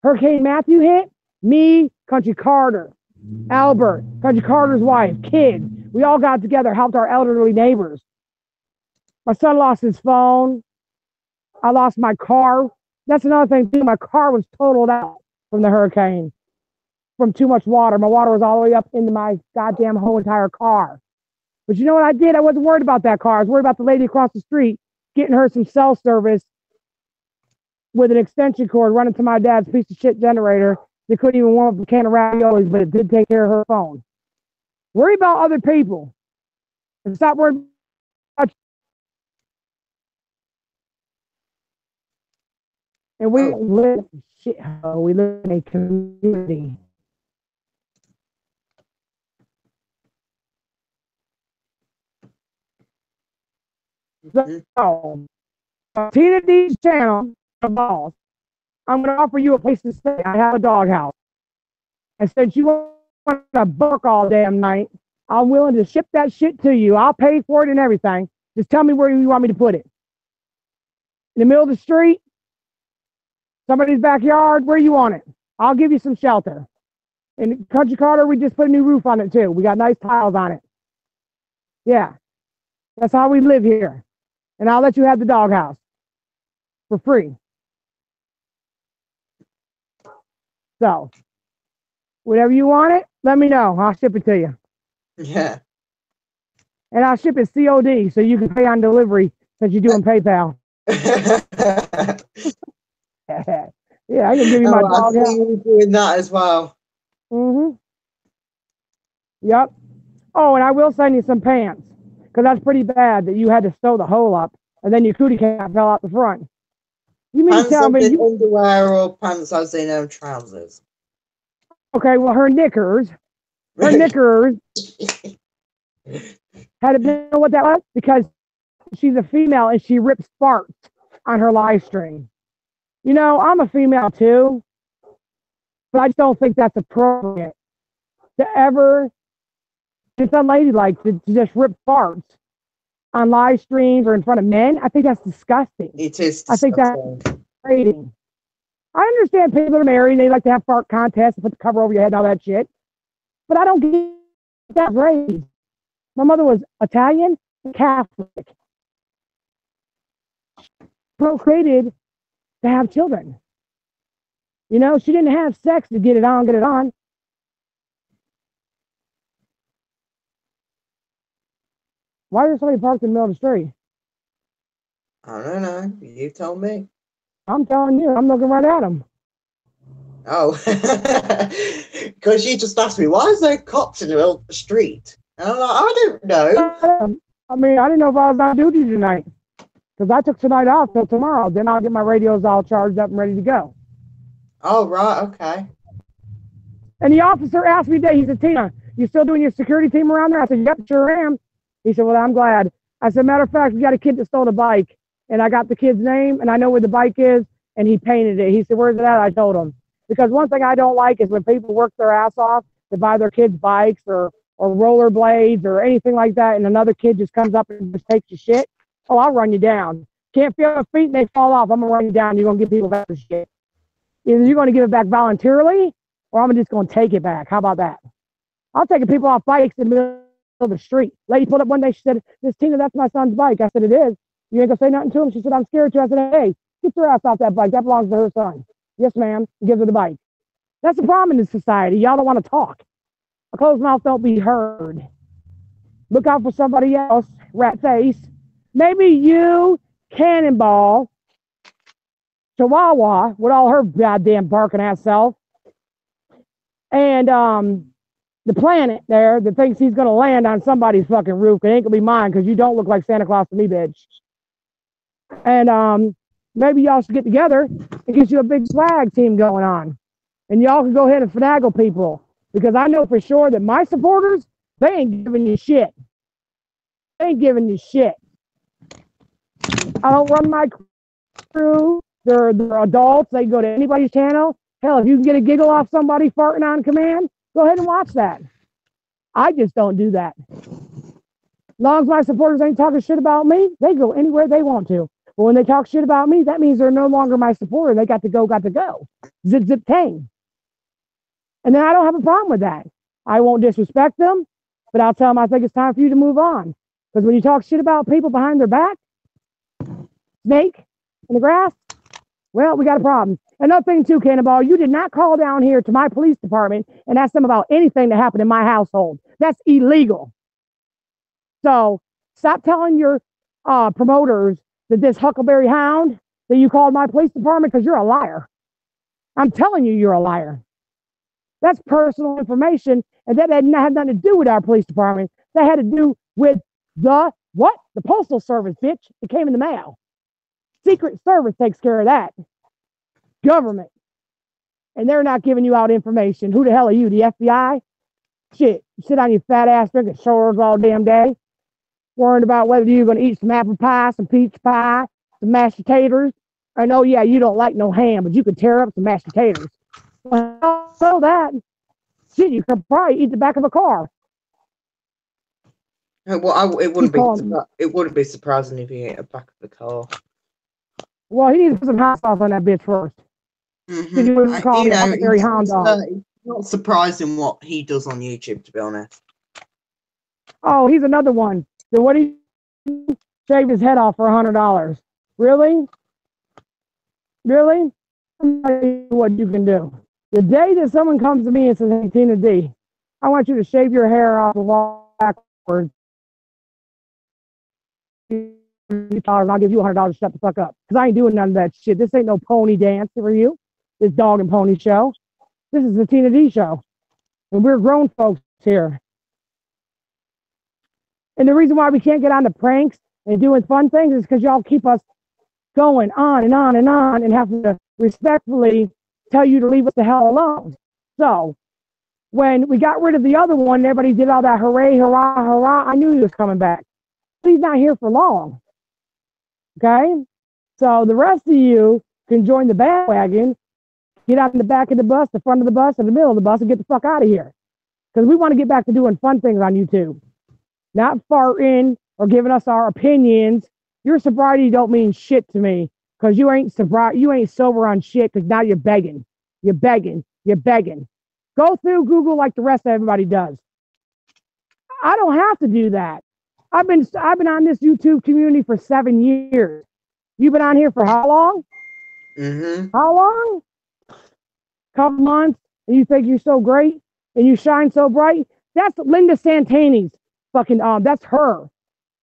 Hurricane Matthew hit, me, Country Carter, Albert, Country Carter's wife, kids. We all got together, helped our elderly neighbors. My son lost his phone. I lost my car. That's another thing too. My car was totaled out from the hurricane, from too much water. My water was all the way up into my goddamn whole entire car. But you know what I did? I wasn't worried about that car. I was worried about the lady across the street, getting her some cell service with an extension cord running to my dad's piece of shit generator. They couldn't even warm up a can of raviolis, but it did take care of her phone. Worry about other people. And stop worrying about. And we live in a shithole. We live in a community. So, Tina D's channel, the boss, I'm going to offer you a place to stay. I have a doghouse. And since you want to bark all damn night, I'm willing to ship that shit to you. I'll pay for it and everything. Just tell me where you want me to put it. In the middle of the street? Somebody's backyard? Where you want it? I'll give you some shelter. In Country Carter, we just put a new roof on it too. We got nice tiles on it. Yeah. That's how we live here. And I'll let you have the doghouse for free. So, whenever you want it, let me know. I'll ship it to you. Yeah. And I'll ship it COD so you can pay on delivery since you're doing PayPal. Yeah, I can give you my doghouse. I see you doing that as well. Mm-hmm. Yep. Oh, and I will send you some pants. Because that's pretty bad that you had to sew the hole up and then your cootie cat fell out the front. You mean Pants to tell me underwear or pants as in trousers? Okay, well her knickers Had it been what that was? Because she's a female and she rips farts on her live stream. You know, I'm a female too, but I just don't think that's appropriate to ever, it's unladylike to just rip farts on live streams or in front of men. I think that's disgusting. It is. I think that's degrading. I understand people are married and they like to have fart contests and put the cover over your head and all that shit, but I don't get that raised. My mother was Italian and Catholic. Procreated to have children. You know, she didn't have sex to get it on. Why is somebody parked in the middle of the street? I don't know. You told me. I'm telling you, I'm looking right at them. Oh, because you just asked me, why is there cops in the middle of the street? And I'm like, I don't know. I mean, I didn't know if I was on duty tonight. Because I took tonight off till tomorrow. Then I'll get my radios all charged up and ready to go. Oh, right, okay. And the officer asked me today, he said, Tina, you still doing your security team around there? I said, yep, sure am. He said, well, I'm glad. I said, matter of fact, we got a kid that stole the bike. And I got the kid's name, and I know where the bike is, and he painted it. He said, where's it at? I told him. Because one thing I don't like is when people work their ass off to buy their kids bikes or roller blades or anything like that, and another kid just comes up and just takes your shit. Oh, I'll run you down. Can't feel your feet and they fall off. I'm going to run you down. You're going to give people back the shit. Either you're going to give it back voluntarily or I'm just going to take it back. How about that? I'll take people off bikes in the middle of the street. Lady pulled up one day. She said, Miss Tina, that's my son's bike. I said, it is. You ain't going to say nothing to him? She said, I'm scared to. I said, hey, get your ass off that bike. That belongs to her son. Yes, ma'am. Gives her the bike. That's the problem in this society. Y'all don't want to talk. A closed mouth don't be heard. Look out for somebody else. Rat face. Maybe you, Cannonball, Chihuahua, with all her goddamn barking ass self, and the planet there that thinks he's going to land on somebody's fucking roof. It ain't going to be mine because you don't look like Santa Claus to me, bitch. And maybe y'all should get together and get you a big flag team going on. And y'all can go ahead and finagle people. Because I know for sure that my supporters, they ain't giving you shit. They ain't giving you shit. I don't run my crew. They're adults. They go to anybody's channel. Hell, if you can get a giggle off somebody farting on command, go ahead and watch that. I just don't do that. As long as my supporters ain't talking shit about me, they go anywhere they want to. But when they talk shit about me, that means they're no longer my supporter. They got to go. Zip, zip, tang. And then I don't have a problem with that. I won't disrespect them, but I'll tell them I think it's time for you to move on. Because when you talk shit about people behind their back, snake in the grass, well, we got a problem. Another thing too, Cannonball, you did not call down here to my police department and ask them about anything that happened in my household. That's illegal. So stop telling your promoters that this Huckleberry Hound that you called my police department because you're a liar. I'm telling you, you're a liar. That's personal information, and that had nothing to do with our police department. That had to do with the Postal Service, bitch. It came in the mail. Secret Service takes care of that. Government. And they're not giving you out information. Who the hell are you, the FBI? Shit, you sit on your fat ass drinking shoulders all damn day, worrying about whether you're going to eat some apple pie, some peach pie, some mashed potatoes. I know, yeah, you don't like no ham, but you could tear up some mashed potatoes. Well, so that, shit, you could probably eat the back of a car. Well, it wouldn't be surprising if he ate the back of the car. Well, he needs to put some hot sauce on that bitch first. It's not surprising what he does on YouTube, to be honest. Oh, he's another one. So what he shaved his head off for $100. Really? Really? What you can do. The day that someone comes to me and says, hey, Tina D, I want you to shave your hair off and walk backwards, and I'll give you $100 to shut the fuck up. Because I ain't doing none of that shit. This ain't no pony dance for you. This dog and pony show. This is the Tina D show. And we're grown folks here. And the reason why we can't get on the pranks and doing fun things is because y'all keep us going on and on and on and have to respectfully tell you to leave us the hell alone. So When we got rid of the other one, everybody did all that hooray, hurrah, hurrah. I knew he was coming back. He's not here for long. Okay? So the rest of you can join the bandwagon, get out in the back of the bus, the front of the bus, and the middle of the bus, and get the fuck out of here. Because we want to get back to doing fun things on YouTube. Not farting or giving us our opinions. Your sobriety don't mean shit to me. Because you ain't sober on shit, because now you're begging. You're begging. You're begging. Go through Google like the rest of everybody does. I don't have to do that. I've been on this YouTube community for 7 years. You've been on here for how long? Mm-hmm. How long? Couple months, and you think you're so great and you shine so bright? That's Linda Santani's fucking that's her.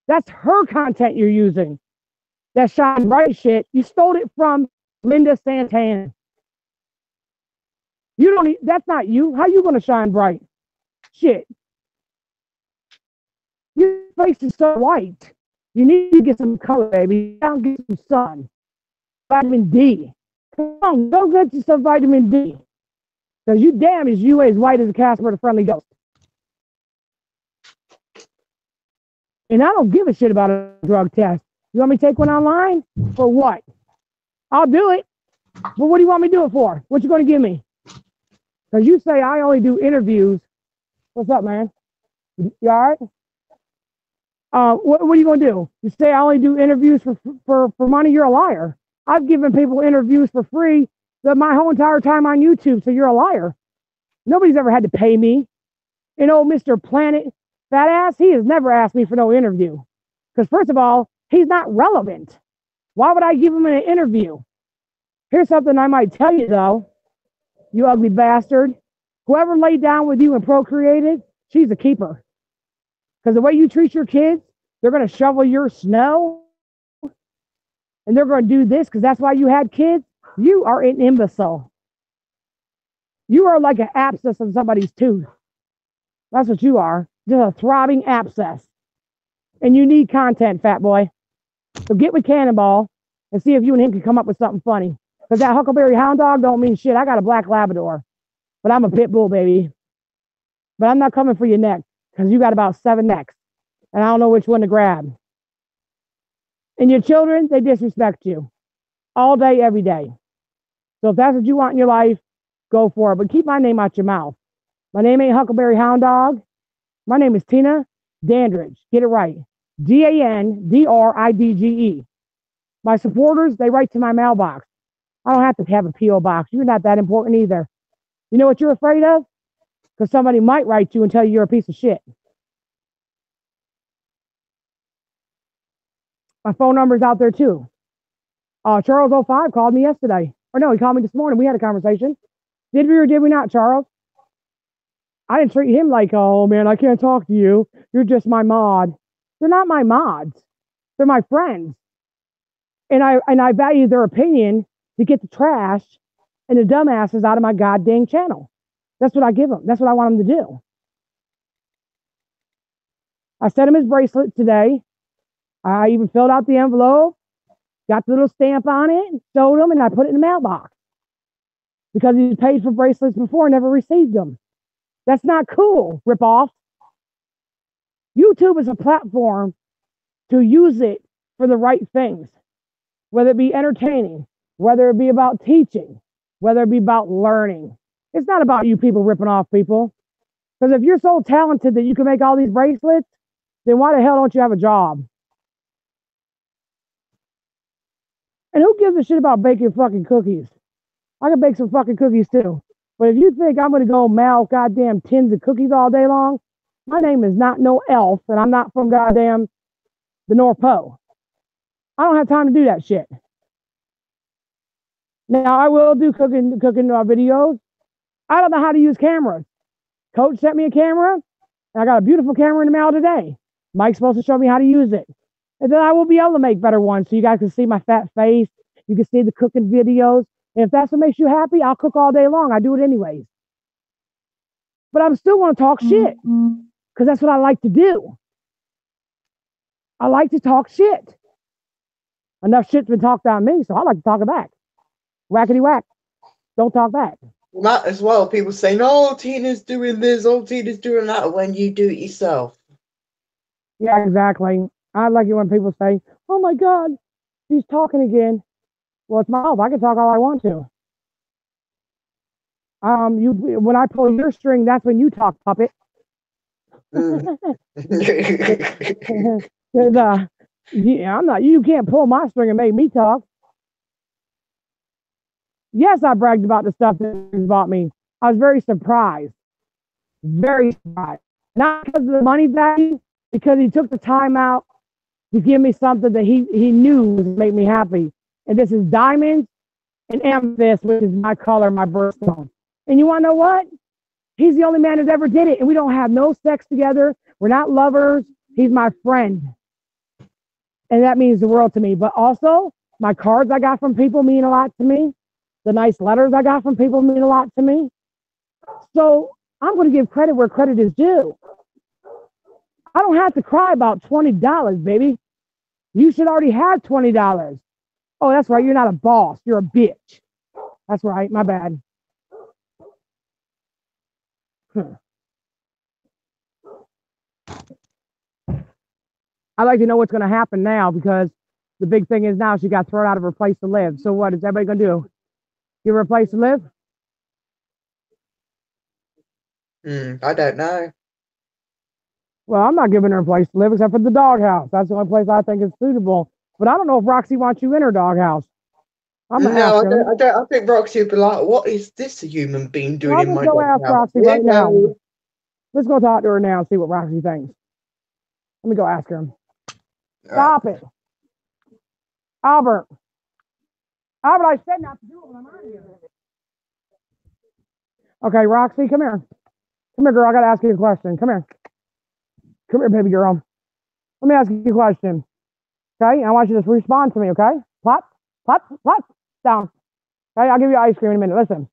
That's her content you're using. That shine bright shit. You stole it from Linda Santana. You don't need, that's not you. How you gonna shine bright? Shit. Your face is so white. You need to get some color, baby. Down, get some sun. Vitamin D. Come on, go get you some vitamin D. Because you damn is you as white as a Casper the Friendly Ghost. And I don't give a shit about a drug test. You want me to take one online? For what? I'll do it. But what do you want me to do it for? What you going to give me? Because you say I only do interviews. What's up, man? You all right? What are you going to do? You say I only do interviews for money? You're a liar. I've given people interviews for free my whole entire time on YouTube, so you're a liar. Nobody's ever had to pay me. And old Mr. Planet Fat Ass, he has never asked me for no interview. Because first of all, he's not relevant. Why would I give him an interview? Here's something I might tell you, though. You ugly bastard. Whoever laid down with you and procreated, she's a keeper. Because the way you treat your kids, they're going to shovel your snow. And they're going to do this because that's why you had kids. You are an imbecile. You are like an abscess in somebody's tooth. That's what you are. Just a throbbing abscess. And you need content, fat boy. So get with Cannonball and see if you and him can come up with something funny. Because that Huckleberry Hound Dog don't mean shit. I got a black Labrador. But I'm a pit bull, baby. But I'm not coming for your neck. Because you got about 7 necks. And I don't know which one to grab. And your children, they disrespect you. All day, every day. So if that's what you want in your life, go for it. But keep my name out your mouth. My name ain't Huckleberry Hound Dog. My name is Tina Dandridge. Get it right. Dandridge. My supporters, they write to my mailbox. I don't have to have a P.O. box. You're not that important either. You know what you're afraid of? Because somebody might write you and tell you you're a piece of shit. My phone number's out there too. Charles 05 called me yesterday. Or no, he called me this morning. We had a conversation. Did we or did we not, Charles? I didn't treat him like, oh man, I can't talk to you. You're just my mod. They're not my mods. They're my friends. And I value their opinion to get the trash and the dumbasses out of my goddamn channel. That's what I give them. That's what I want them to do. I sent him his bracelet today. I even filled out the envelope, got the little stamp on it, showed him, and I put it in the mailbox. Because he paid for bracelets before and never received them. That's not cool, ripoff. YouTube is a platform to use it for the right things. Whether it be entertaining, whether it be about teaching, whether it be about learning. It's not about you people ripping off people. Because if you're so talented that you can make all these bracelets, then why the hell don't you have a job? And who gives a shit about baking fucking cookies? I can bake some fucking cookies too. But if you think I'm going to go mouth goddamn tins of cookies all day long, my name is not no elf, and I'm not from goddamn the North Pole. I don't have time to do that shit. Now, I will do cooking videos. I don't know how to use cameras. Coach sent me a camera, and I got a beautiful camera in the mail today. Mike's supposed to show me how to use it. And then I will be able to make better ones so you guys can see my fat face. You can see the cooking videos. And if that's what makes you happy, I'll cook all day long. I do it anyways. But I'm still going to talk shit because that's what I like to do. I like to talk shit. Enough shit's been talked on me, so I like to talk it back. Whackety whack. Don't talk back. You might as well. People saying, "Oh, Tina's doing this. Oh, Tina's doing that." When you do it yourself. Yeah, exactly. I like it when people say, "Oh my God, she's talking again." Well, it's my mouth. I can talk all I want to. You when I pull your string, that's when you talk, puppet. Mm. 'Cause, yeah, I'm not. You can't pull my string and make me talk. Yes, I bragged about the stuff that he bought me. I was very surprised. Very surprised. Not because of the money value, because he took the time out to give me something that he knew would make me happy. And this is diamonds and amethyst, which is my color, my birthstone. And you want to know what? He's the only man that ever did it. And we don't have no sex together. We're not lovers. He's my friend. And that means the world to me. But also, my cards I got from people mean a lot to me. The nice letters I got from people mean a lot to me. So I'm going to give credit where credit is due. I don't have to cry about $20, baby. You should already have $20. Oh, that's right. You're not a boss. You're a bitch. That's right. My bad. I like to know what's going to happen now because the big thing is now she got thrown out of her place to live. So what is everybody going to do? Give her a place to live? I don't know. Well, I'm not giving her a place to live except for the doghouse. That's the only place I think is suitable. But I don't know if Roxy wants you in her doghouse. I'm going to No, ask her. I don't. I think Roxy would be like, "What is this a human being doing I'll in just my go ask doghouse?" Roxy right now. Let's go talk to her now and see what Roxy thinks. Let me go ask her. Stop it. Albert. Albert, I said not to do it when I'm out here. Okay, Roxy, come here. Come here, girl. I got to ask you a question. Come here. Come here, baby girl. Let me ask you a question. Okay? I want you to respond to me, okay? Plop, plop, plop, down. Okay? I'll give you ice cream in a minute. Listen.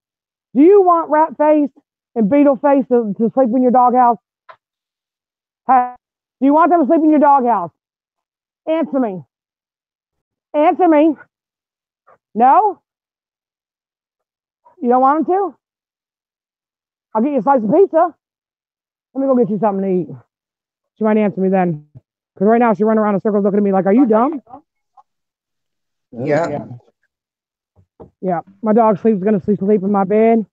Do you want Rat Face and Beetle Face to sleep in your doghouse? Hey, do you want them to sleep in your doghouse? Answer me. Answer me. No? You don't want them to? I'll get you a slice of pizza. Let me go get you something to eat. She might answer me then. Because right now she's running around in circles looking at me like, are you dumb? Yeah. Yeah. My dog going to sleep in my bed.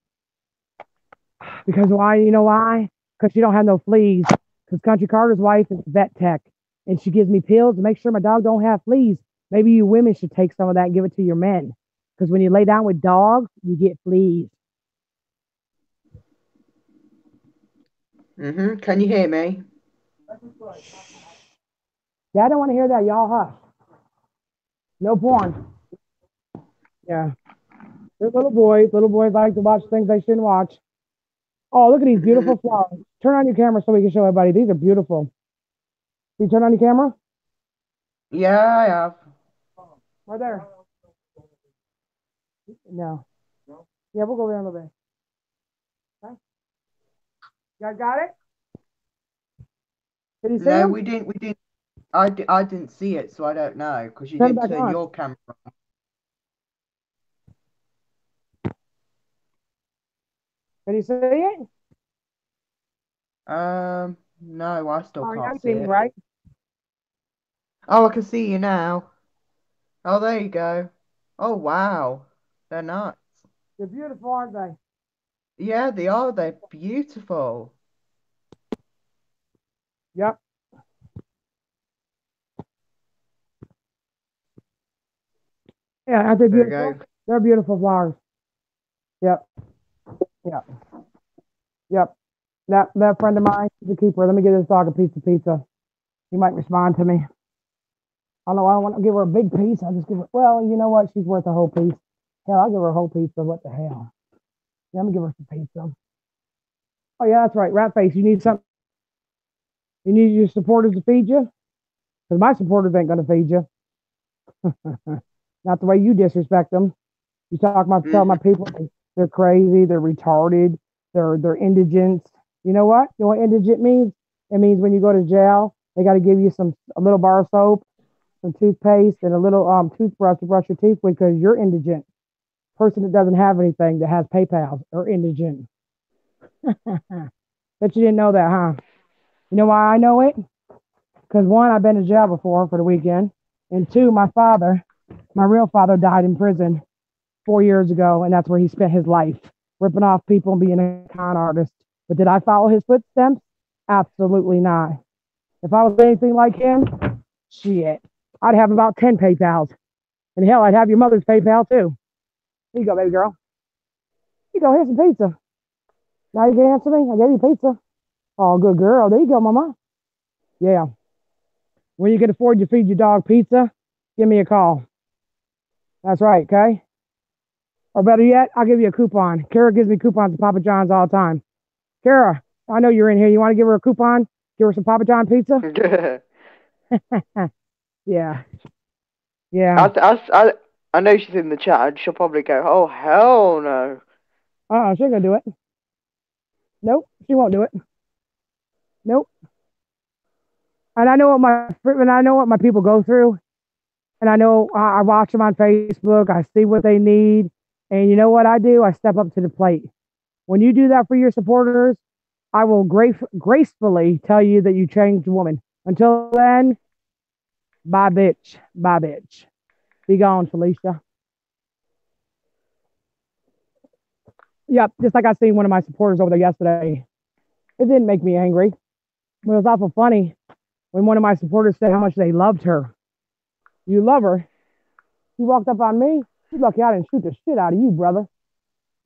Because why? You know why? Because she don't have no fleas. Because Country Carter's wife is a vet tech. And she gives me pills to make sure my dog don't have fleas. Maybe you women should take some of that and give it to your men. Because when you lay down with dogs, you get fleas. Can you hear me? Yeah, I don't want to hear that. Y'all hush. No porn. Yeah. They're little boys. Little boys like to watch things they shouldn't watch. Oh, look at these beautiful flowers. Turn on your camera so we can show everybody. These are beautiful. You turn on your camera? Yeah, I have. Right there. No. Yeah, we'll go over there in a little bit. Okay. You guys got it? Did you see No, him? we didn't. I didn't see it, so I don't know because you Turn it didn't back turn on. your camera Did you see it? on. No, I still Oh, you can't can see see me, it. right? Oh, I can see you now. Oh, there you go. Oh, wow. They're nuts. They're beautiful, aren't they? Yeah, they are. They're beautiful. Yep. Yeah, aren't they There you beautiful? go. They're beautiful flowers. Yep. Yep. Yep. That friend of mine, she's a keeper. Let me give this dog a piece of pizza. He might respond to me. I don't know. I don't want to give her a big piece. I'll just give her. Well, you know what? She's worth a whole piece. Hell, I'll give her a whole piece. So what the hell? Yeah, let me give her some pizza. Oh yeah, that's right. Rat face. You need something. You need your supporters to feed you. Because my supporters ain't gonna feed you. Not the way you disrespect them. You talk about tell my people they're crazy, they're retarded, they're indigents. You know what? You know what indigent means? It means when you go to jail, they got to give you a little bar of soap, some toothpaste, and a little toothbrush to brush your teeth with because you're indigent. person that doesn't have anything that has PayPal or indigent. Bet you didn't know that, huh? You know why I know it? Because one, I've been to jail before for the weekend. And two, my real father died in prison 4 years ago. And that's where he spent his life, ripping off people and being a con artist. But did I follow his footsteps? Absolutely not. If I was anything like him, shit, I'd have about 10 PayPals. And hell, I'd have your mother's PayPal too. Here you go, baby girl. Here you go, here's some pizza. Now you can answer me. I gave you pizza. Oh, good girl. There you go, mama. Yeah. When you can afford to feed your dog pizza, give me a call. That's right, okay? Or better yet, I'll give you a coupon. Kara gives me coupons to Papa John's all the time. Kara, I know you're in here. You want to give her a coupon? Give her some Papa John pizza? Yeah. Yeah. I know she's in the chat and she'll probably go, oh, hell no. She ain't gonna do it. Nope, she won't do it. Nope. And I know what my people go through. And I know I watch them on Facebook. I see what they need. And you know what I do? I step up to the plate. When you do that for your supporters, I will gracefully tell you that you changed a woman. Until then, bye, bitch. Bye, bitch. Be gone, Felicia. Yep, just like I seen one of my supporters over there yesterday. It didn't make me angry. But it was awful funny when one of my supporters said how much they loved her. You love her? She walked up on me. You're lucky I didn't shoot the shit out of you, brother.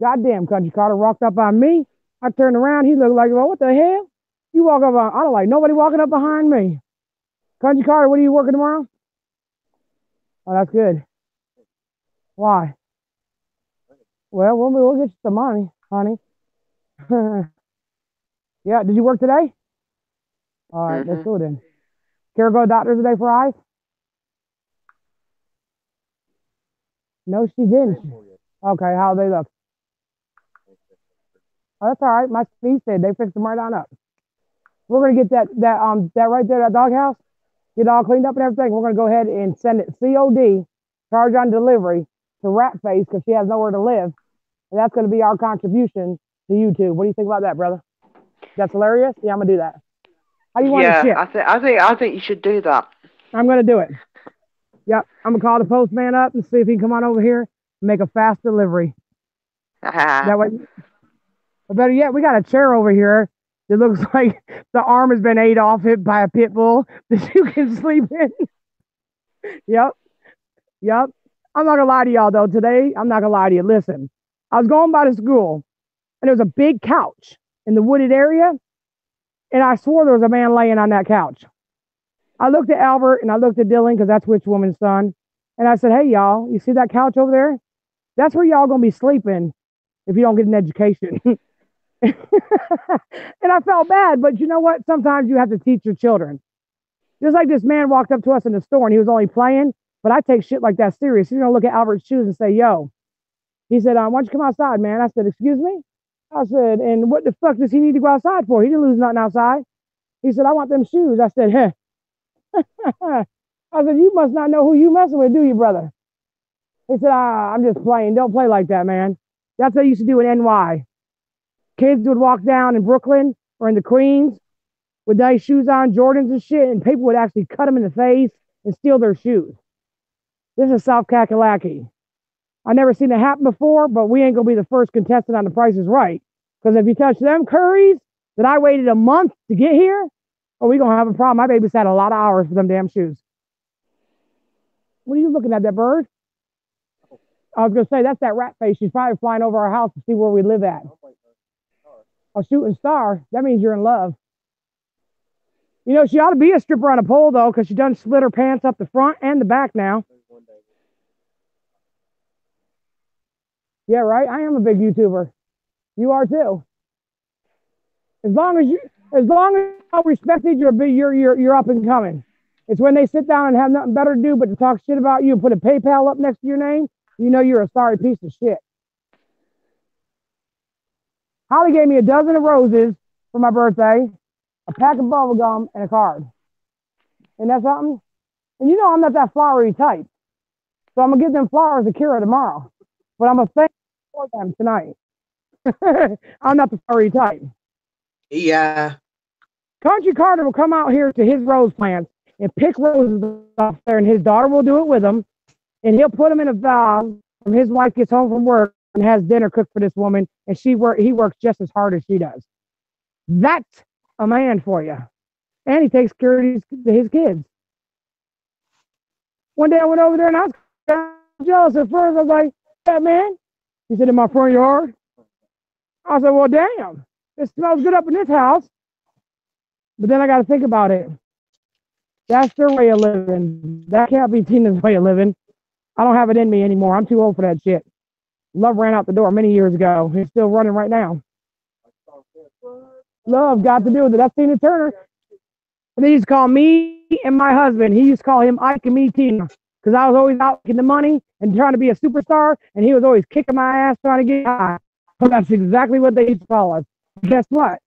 Goddamn, Country Carter walked up on me. I turned around. He looked like, well, what the hell? You walk up on, I don't like nobody walking up behind me. Country Carter, what are you working tomorrow? Oh, that's good. Why? Well, we'll get you some money, honey. Yeah, did you work today? All right, let's go then. Kara go to doctor today for eyes? No, she didn't. Okay, how they look? Oh, that's all right. My niece said they fixed them right on up. We're gonna get that right there, that doghouse, get it all cleaned up and everything. We're gonna go ahead and send it COD, charge on delivery to Ratface because she has nowhere to live, and that's gonna be our contribution to YouTube. What do you think about that, brother? That's hilarious. Yeah, I'm gonna do that. How do you want to ship? I think you should do that. I'm gonna do it. Yep, I'm gonna call the postman up and see if he can come on over here and make a fast delivery. That way. Or better yet, we got a chair over here that looks like the arm has been ate off it by a pit bull that you can sleep in. Yep. I'm not gonna lie to y'all though. Today, I'm not gonna lie to you. Listen, I was going by the school and there was a big couch in the wooded area, and I swore there was a man laying on that couch. I looked at Albert and I looked at Dylan because that's which woman's son, and I said, "Hey y'all, you see that couch over there? That's where y'all gonna be sleeping if you don't get an education." And I felt bad, but you know what? Sometimes you have to teach your children. Just like this man walked up to us in the store and he was only playing, but I take shit like that serious. He's gonna look at Albert's shoes and say, "Yo," he said, "Why don't you come outside, man?" I said, "Excuse me?" I said, "And what the fuck does he need to go outside for? He didn't lose nothing outside." He said, "I want them shoes." I said, "Huh." I said, "You must not know who you messing with, do you, brother?" He said, "I'm just playing. Don't play like that, man." That's what I used to do in NY. Kids would walk down in Brooklyn or in the Queens with nice shoes on, Jordans and shit, and people would actually cut them in the face and steal their shoes. This is South Kakalaki. I never seen it happen before, but we ain't gonna be the first contestant on The Price is Right. Because if you touch them curries that I waited a month to get here, oh, we gonna have a problem. My baby's had a lot of hours for them damn shoes. What are you looking at, that bird? I was gonna say that's that rat face. She's probably flying over our house to see where we live at. A shooting star. That means you're in love. You know, she ought to be a stripper on a pole though, because she done slit her pants up the front and the back now. Yeah, right. I am a big YouTuber. You are too. As long as you're respected, you're up and coming. It's when they sit down and have nothing better to do but to talk shit about you and put a PayPal up next to your name, you know you're a sorry piece of shit. Holly gave me a dozen of roses for my birthday, a pack of bubble gum, and a card. And that's something. And you know I'm not that flowery type. So I'm going to give them flowers to Kira tomorrow but I'm a fan for them tonight. I'm not the furry type. Yeah. Country Carter will come out here to his rose plants and pick roses off there, and his daughter will do it with him, and he'll put them in a vase when his wife gets home from work and has dinner cooked for this woman, and he works just as hard as she does. That's a man for you. And he takes care of his kids. One day I went over there and I was jealous at first. I was like, yeah, man. He said, in my front yard. I said, well, damn. It smells good up in this house. But then I got to think about it. That's their way of living. That can't be Tina's way of living. I don't have it in me anymore. I'm too old for that shit. Love ran out the door many years ago. He's still running right now. Love got to do with it. That's Tina Turner. And they used to call me and my husband. He used to call him Ike and me Tina. Because I was always out getting the money and trying to be a superstar. And he was always kicking my ass trying to get high. But that's exactly what they used to call us. Guess what?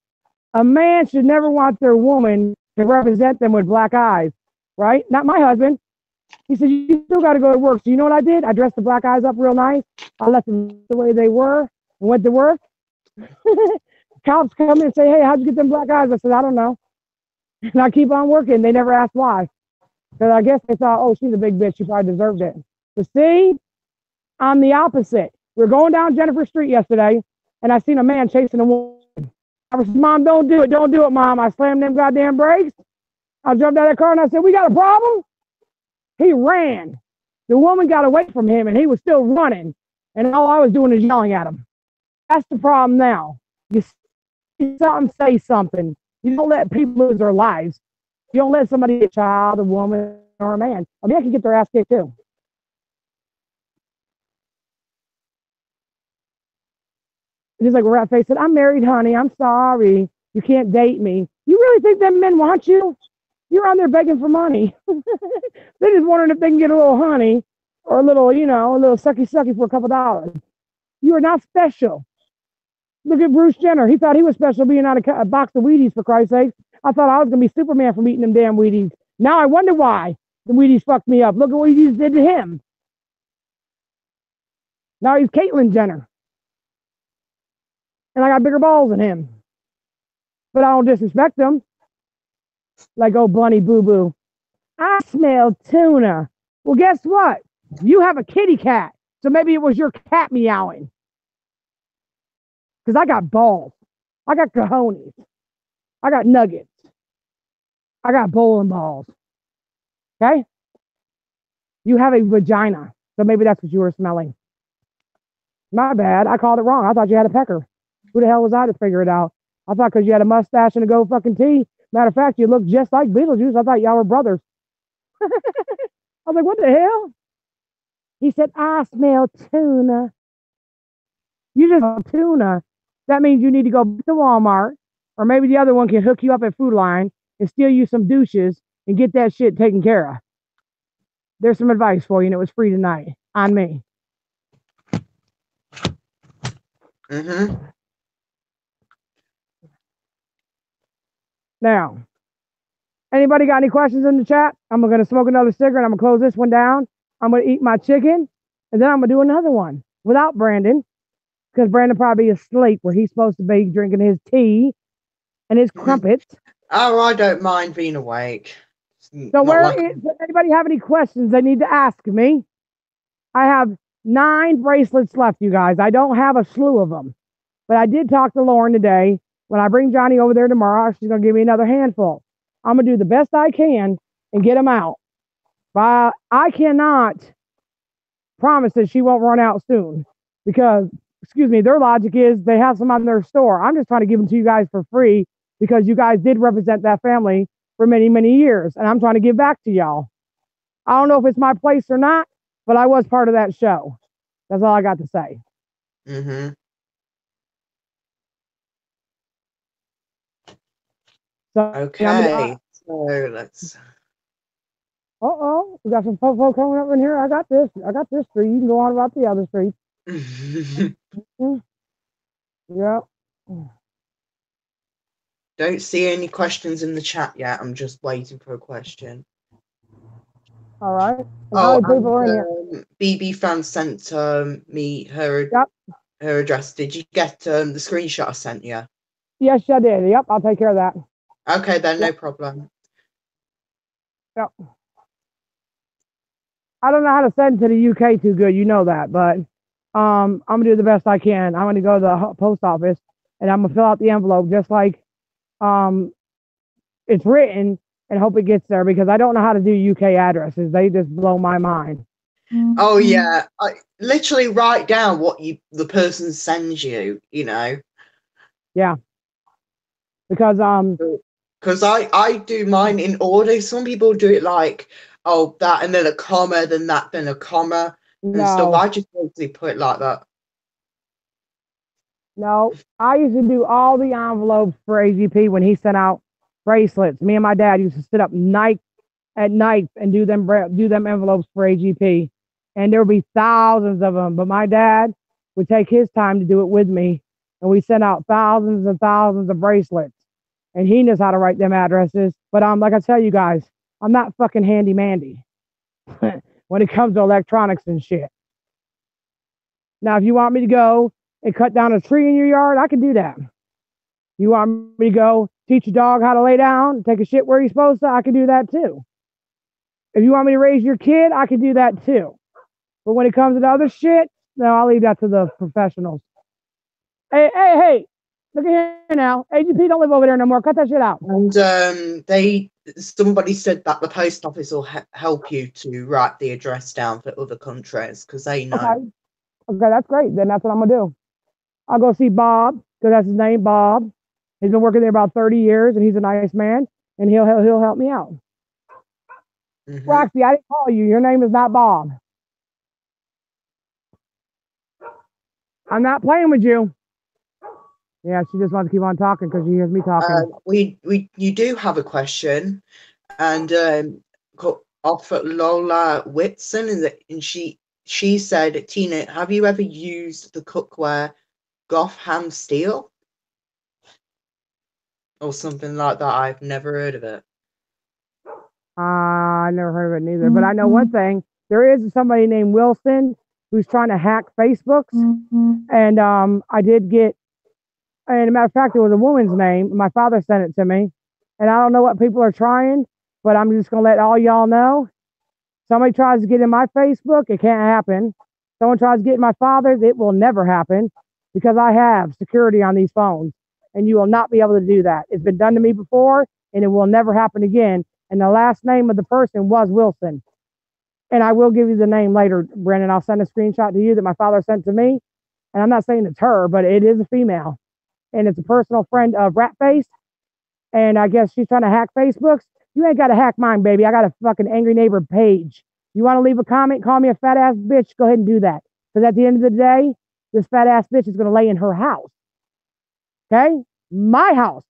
A man should never want their woman to represent them with black eyes. Right? Not my husband. He said, you still got to go to work. So you know what I did? I dressed the black eyes up real nice. I left them the way they were and went to work. Cops come in and say, hey, how'd you get them black eyes? I said, I don't know. And I keep on working. They never asked why. Because I guess they thought, oh, she's a big bitch. She probably deserved it. But see, I'm the opposite. We were going down Jennifer Street yesterday, and I seen a man chasing a woman. I was, Mom, don't do it. Don't do it, Mom. I slammed them goddamn brakes. I jumped out of the car, and I said, we got a problem? He ran. The woman got away from him, and he was still running. And all I was doing is yelling at him. That's the problem now. You see something, say something. You don't let people lose their lives. You don't let somebody get a child, a woman, or a man. I mean, I can get their ass kicked too. Just like Rat Face said, I'm married, honey. I'm sorry. You can't date me. You really think them men want you? You're on there begging for money. They're just wondering if they can get a little honey or a little, you know, a little sucky for a couple dollars. You are not special. Look at Bruce Jenner. He thought he was special being on a box of Wheaties, for Christ's sake. I thought I was going to be Superman from eating them damn Wheaties. Now I wonder why the Wheaties fucked me up. Look at what Wheaties did to him. Now he's Caitlyn Jenner. And I got bigger balls than him. But I don't disrespect him. Like, oh, Bunny Boo Boo. I smell tuna. Well, guess what? You have a kitty cat. So maybe it was your cat meowing. Because I got balls. I got cojones. I got nuggets. I got bowling balls. Okay? You have a vagina. So maybe that's what you were smelling. My bad. I called it wrong. I thought you had a pecker. Who the hell was I to figure it out? I thought because you had a mustache and a go fucking tee. Matter of fact, you look just like Beetlejuice. I thought y'all were brothers. I was like, what the hell? He said, I smell tuna. You just smell tuna. That means you need to go to Walmart, or maybe the other one can hook you up at Food Line and steal you some douches and get that shit taken care of. There's some advice for you, and it was free tonight on me. Mm-hmm. Now, anybody got any questions in the chat? I'm going to smoke another cigarette. I'm going to close this one down. I'm going to eat my chicken, and then I'm going to do another one without Brandon, because Brandon probably is asleep where he's supposed to be drinking his tea and his crumpets. Oh, I don't mind being awake. So does anybody have any questions they need to ask me? I have 9 bracelets left, you guys. I don't have a slew of them, but I did talk to Lauren today. When I bring Johnny over there tomorrow, she's going to give me another handful. I'm going to do the best I can and get them out. But I cannot promise that she won't run out soon because, excuse me, their logic is they have some on their store. I'm just trying to give them to you guys for free because you guys did represent that family for many, many years. And I'm trying to give back to y'all. I don't know if it's my place or not, but I was part of that show. That's all I got to say. Mm-hmm. So, okay, so let's. We got some folk coming up in here. I got this street. You can go on about the other street. Yeah. Don't see any questions in the chat yet. I'm just waiting for a question. All right. Oh, people are in here. BB fan sent me her Yep. her address. Did you get the screenshot I sent you? Yes, I did. Yep, I'll take care of that. Okay, then no Yep. problem. Yep. I don't know how to send to the UK too good, you know that, but I'm gonna do the best I can. I'm gonna go to the post office and I'm gonna fill out the envelope just like it's written and hope it gets there because I don't know how to do UK addresses. They just blow my mind. Oh yeah, literally write down what the person sends you. Yeah, because Because I do mine in order. Some people do it like, oh, that and then a comma, then that, then a comma and stuff. no, I just basically put it like that. no. I used to do all the envelopes for AGP when he sent out bracelets. Me and my dad used to sit up at night and do them envelopes for AGP, and there would be thousands of them. But my dad would take his time to do it with me, and we sent out thousands and thousands of bracelets. And he knows how to write them addresses. But like I tell you guys, I'm not fucking handy mandy when it comes to electronics and shit. Now, if you want me to go and cut down a tree in your yard, I can do that. You want me to go teach a dog how to lay down, take a shit where he's supposed to, I can do that too. If you want me to raise your kid, I can do that too. But when it comes to the other shit, no, I'll leave that to the professionals. Hey, look at here now. AGP don't live over there no more. Cut that shit out. And somebody said that the post office will help you to write the address down for other countries because they know. Okay, that's great. Then that's what I'm gonna do. I'll go see Bob because that's his name, Bob. He's been working there about 30 years, and he's a nice man, and he'll help me out. Mm-hmm. Roxy, I didn't call you. Your name is not Bob. I'm not playing with you. Yeah, she just wants to keep on talking because she hears me talking. You do have a question, and off at Lola Whitson, and she said, Tina, have you ever used the cookware Gotham Steel? Or something like that. I've never heard of it. I never heard of it neither. But I know one thing. There is somebody named Wilson who's trying to hack Facebooks. And I did get, and as a matter of fact, it was a woman's name. My father sent it to me. And I don't know what people are trying, but I'm just going to let all y'all know. Somebody tries to get in my Facebook, it can't happen. Someone tries to get in my father's, it will never happen because I have security on these phones. And you will not be able to do that. It's been done to me before, and it will never happen again. And the last name of the person was Wilson. And I will give you the name later, Brennan. I'll send a screenshot to you that my father sent to me. And I'm not saying it's her, but it is a female. And it's a personal friend of Ratface. And I guess she's trying to hack Facebooks. You ain't got to hack mine, baby. I got a fucking angry neighbor page. You want to leave a comment, call me a fat ass bitch, go ahead and do that. Because at the end of the day, this fat ass bitch is going to lay in her house. Okay? My house.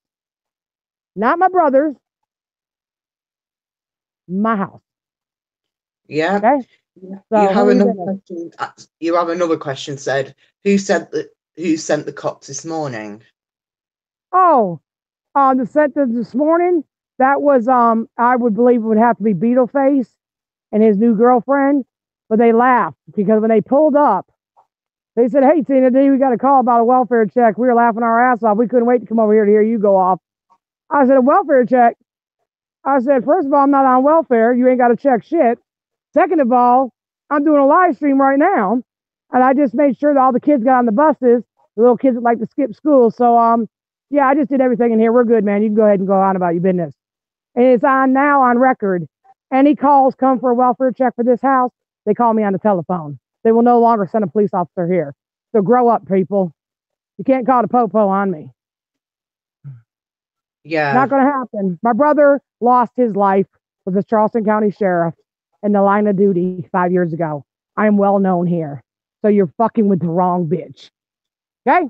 Not my brother's. My house. Yeah. Okay? So you have another question. You have another question said, who sent the cops this morning? Oh, the sentence this morning, that was I would believe it would have to be Beetleface and his new girlfriend, but they laughed because when they pulled up, they said, "Hey, Tina D, we got a call about a welfare check." We were laughing our ass off. We couldn't wait to come over here to hear you go off. I said, "A welfare check?" I said, "First of all, I'm not on welfare. You ain't got to check shit. Second of all, I'm doing a live stream right now, and I just made sure that all the kids got on the buses, the little kids that like to skip school. So, yeah, I just did everything in here. We're good, man. You can go ahead and go on about your business." And it's on record. Any calls come for a welfare check for this house, they call me on the telephone. They will no longer send a police officer here. So grow up, people. You can't call the popo on me. Yeah. Not going to happen. My brother lost his life with the Charleston County Sheriff in the line of duty 5 years ago. I am well known here. So you're fucking with the wrong bitch. Okay?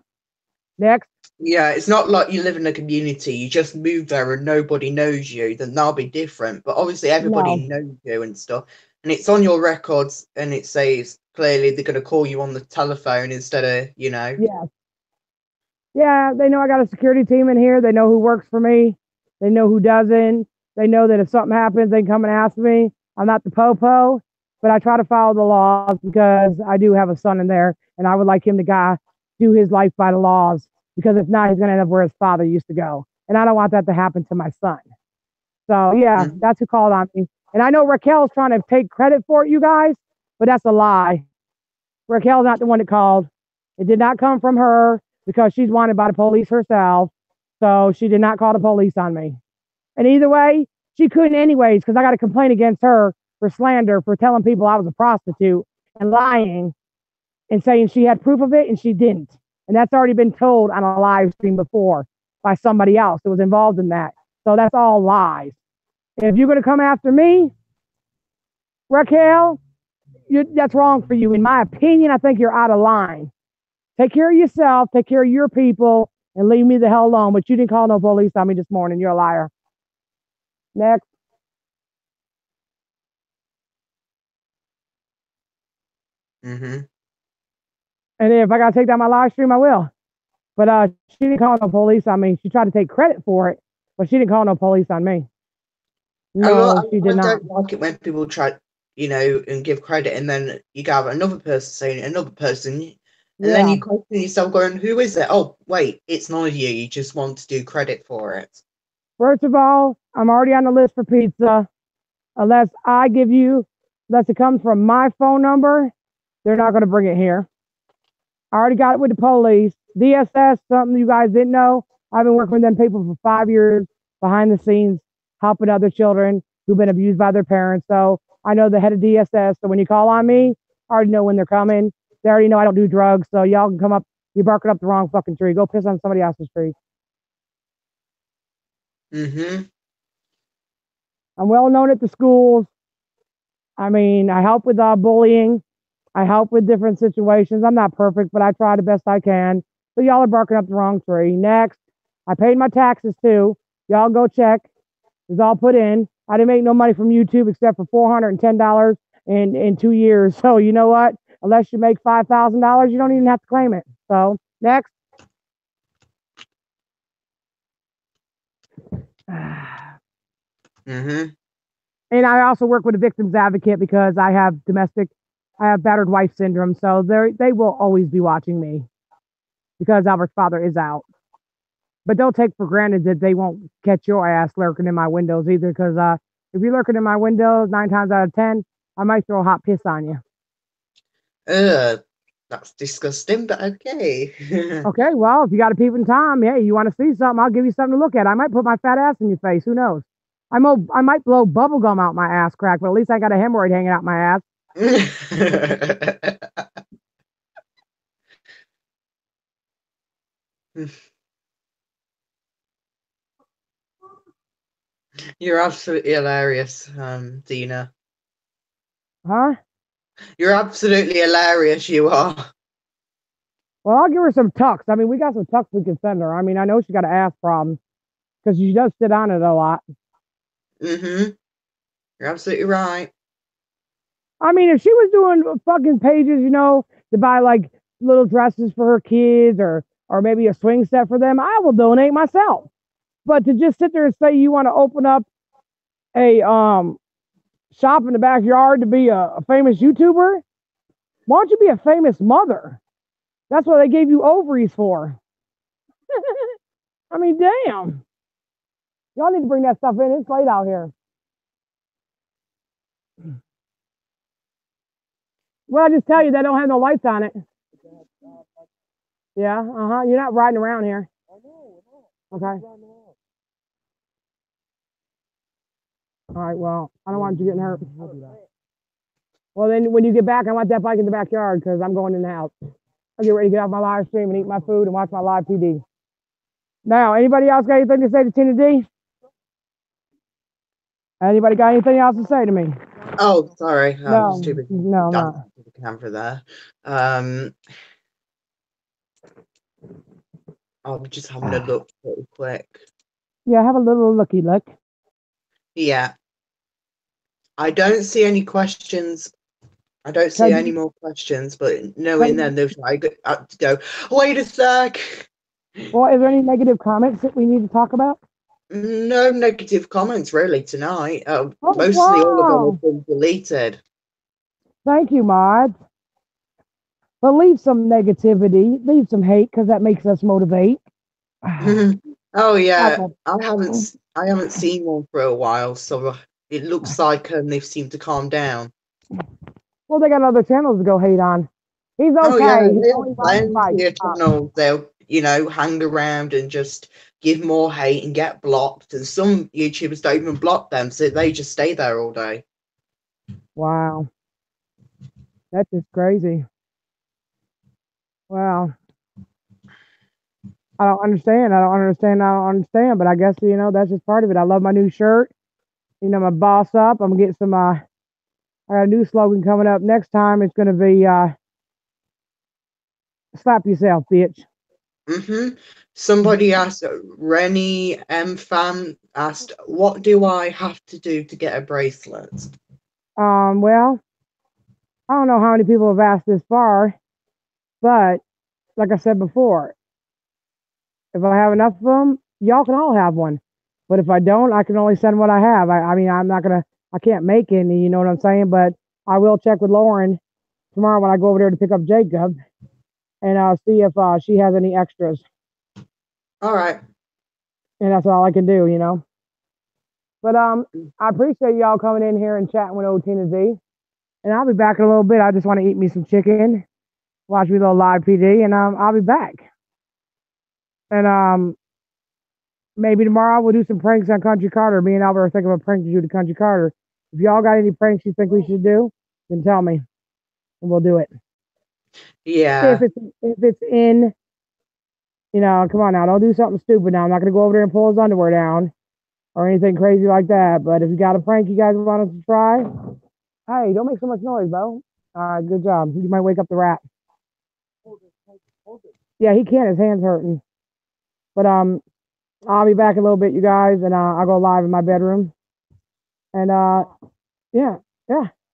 Next. Yeah, it's not like you live in a community. You just move there and nobody knows you. Then that'll be different. But obviously everybody knows you and stuff. And it's on your records and it says clearly they're going to call you on the telephone instead of, Yeah. Yeah, they know I got a security team in here. They know who works for me. They know who doesn't. They know that if something happens, they can come and ask me. I'm not the popo, but I try to follow the laws because I do have a son in there, and I would like him to do his life by the laws, because if not, he's going to end up where his father used to go. And I don't want that to happen to my son. So, yeah, that's who called on me. And I know Raquel's trying to take credit for it, you guys, but that's a lie. Raquel's not the one that called. It did not come from her because she's wanted by the police herself. So she did not call the police on me. And either way, she couldn't anyways, because I got a complaint against her for slander, for telling people I was a prostitute and lying and saying she had proof of it and she didn't. And that's already been told on a live stream before by somebody else that was involved in that. So that's all lies. If you're going to come after me, Raquel, that's wrong for you. In my opinion, I think you're out of line. Take care of yourself, take care of your people, and leave me the hell alone. But you didn't call no police on me this morning. You're a liar. Next. And if I got to take down my live stream, I will. But she didn't call no police on me. She tried to take credit for it, but she didn't call no police on me. No, she did not. I don't like it when people try, and give credit, and then you got another person saying it, another person, and then you question yourself going, who is it? Oh, wait, it's none of you. You just want to do credit for it. First of all, I'm already on the list for pizza. Unless it comes from my phone number, they're not going to bring it here. I already got it with the police. DSS, something you guys didn't know. I've been working with them people for 5 years behind the scenes, helping other children who've been abused by their parents. So I know the head of DSS. So when you call on me, I already know when they're coming. They already know I don't do drugs. So y'all can come up. You're barking up the wrong fucking tree. Go piss on somebody else's tree. I'm well known at the schools. I mean, I help with bullying. I help with different situations. I'm not perfect, but I try the best I can. So y'all are barking up the wrong tree. Next, I paid my taxes too. Y'all go check. It's all put in. I didn't make no money from YouTube except for $410 in 2 years. So you know what? Unless you make $5,000, you don't even have to claim it. So next. And I also work with a victim's advocate because I have battered wife syndrome. So they will always be watching me because Albert's father is out. But don't take for granted that they won't catch your ass lurking in my windows either, because if you're lurking in my windows 9 times out of 10, I might throw hot piss on you. That's disgusting, but okay. Okay, well, if you got a peeping Tom, hey, you want to see something, I'll give you something to look at. I might put my fat ass in your face. Who knows? I might blow bubble gum out my ass crack, but at least I got a hemorrhoid hanging out my ass. You're absolutely hilarious, Dina. Huh? You're absolutely hilarious, you are. Well, I'll give her some tucks. I mean, we got some tucks we can send her. I mean, I know she got an ass problem because she does sit on it a lot. You're absolutely right. I mean, if she was doing fucking pages, to buy like little dresses for her kids or maybe a swing set for them, I will donate myself. But to just sit there and say you want to open up a shop in the backyard to be a famous YouTuber, why don't you be a famous mother? That's what they gave you ovaries for. I mean, damn. Y'all need to bring that stuff in. It's late out here. Well, I just tell you, they don't have no lights on it. Yeah, You're not riding around here. Okay. All right, well, I don't want you getting hurt. Well, then when you get back, I want that bike in the backyard because I'm going in the house. I'll get ready to get off my live stream and eat my food and watch my live PD. Now, anybody else got anything to say to Tina D? Anybody got anything else to say to me? Oh, sorry. No, Stupid. no, no. The camera there. I'm just having a look real quick. Yeah, have a little looky look. Yeah. I don't see any questions. I don't see any more questions, but knowing then there's I go, wait a sec. Well, is there any negative comments that we need to talk about? No negative comments really tonight. Mostly all of them have been deleted. Thank you, mods. But leave some negativity, leave some hate, because that makes us motivate. Oh yeah, Okay. I haven't seen one for a while, so it looks like they've seemed to calm down. Well, they got other channels to go hate on. He's Oh yeah, okay. He they only have rides bikes. plenty of channels. They'll hang around and just give more hate and get blocked. And some YouTubers don't even block them, so they just stay there all day. Wow. That's just crazy. Wow. I don't understand. I don't understand. But I guess, that's just part of it. I love my new shirt. My boss up. I'm getting some, I got a new slogan coming up next time. It's going to be, slap yourself, bitch. Somebody asked, Rennie M fan asked, what do I have to do to get a bracelet? Well, I don't know how many people have asked this far, but like I said before, if I have enough of them, y'all can all have one. But if I don't, I can only send what I have. I mean, I can't make any, you know what I'm saying? But I will check with Lauren tomorrow when I go over there to pick up Jacob, and I'll see if she has any extras. All right. And that's all I can do. But I appreciate y'all coming in here and chatting with old Tina Z. And I'll be back in a little bit. I just want to eat me some chicken, watch me a little live PD, and I'll be back. And maybe tomorrow we'll do some pranks on Country Carter. Me and Albert are thinking of a prank to do to Country Carter. If y'all got any pranks you think we should do, then tell me, and we'll do it. Yeah. If it's in, come on now, don't do something stupid now. I'm not gonna go over there and pull his underwear down or anything crazy like that. But if you got a prank you guys want us to try, hey, don't make so much noise, bro. All right, good job. You might wake up the rat. Yeah, he can't. His hand's hurting. But I'll be back in a little bit, you guys, and I'll go live in my bedroom. And yeah.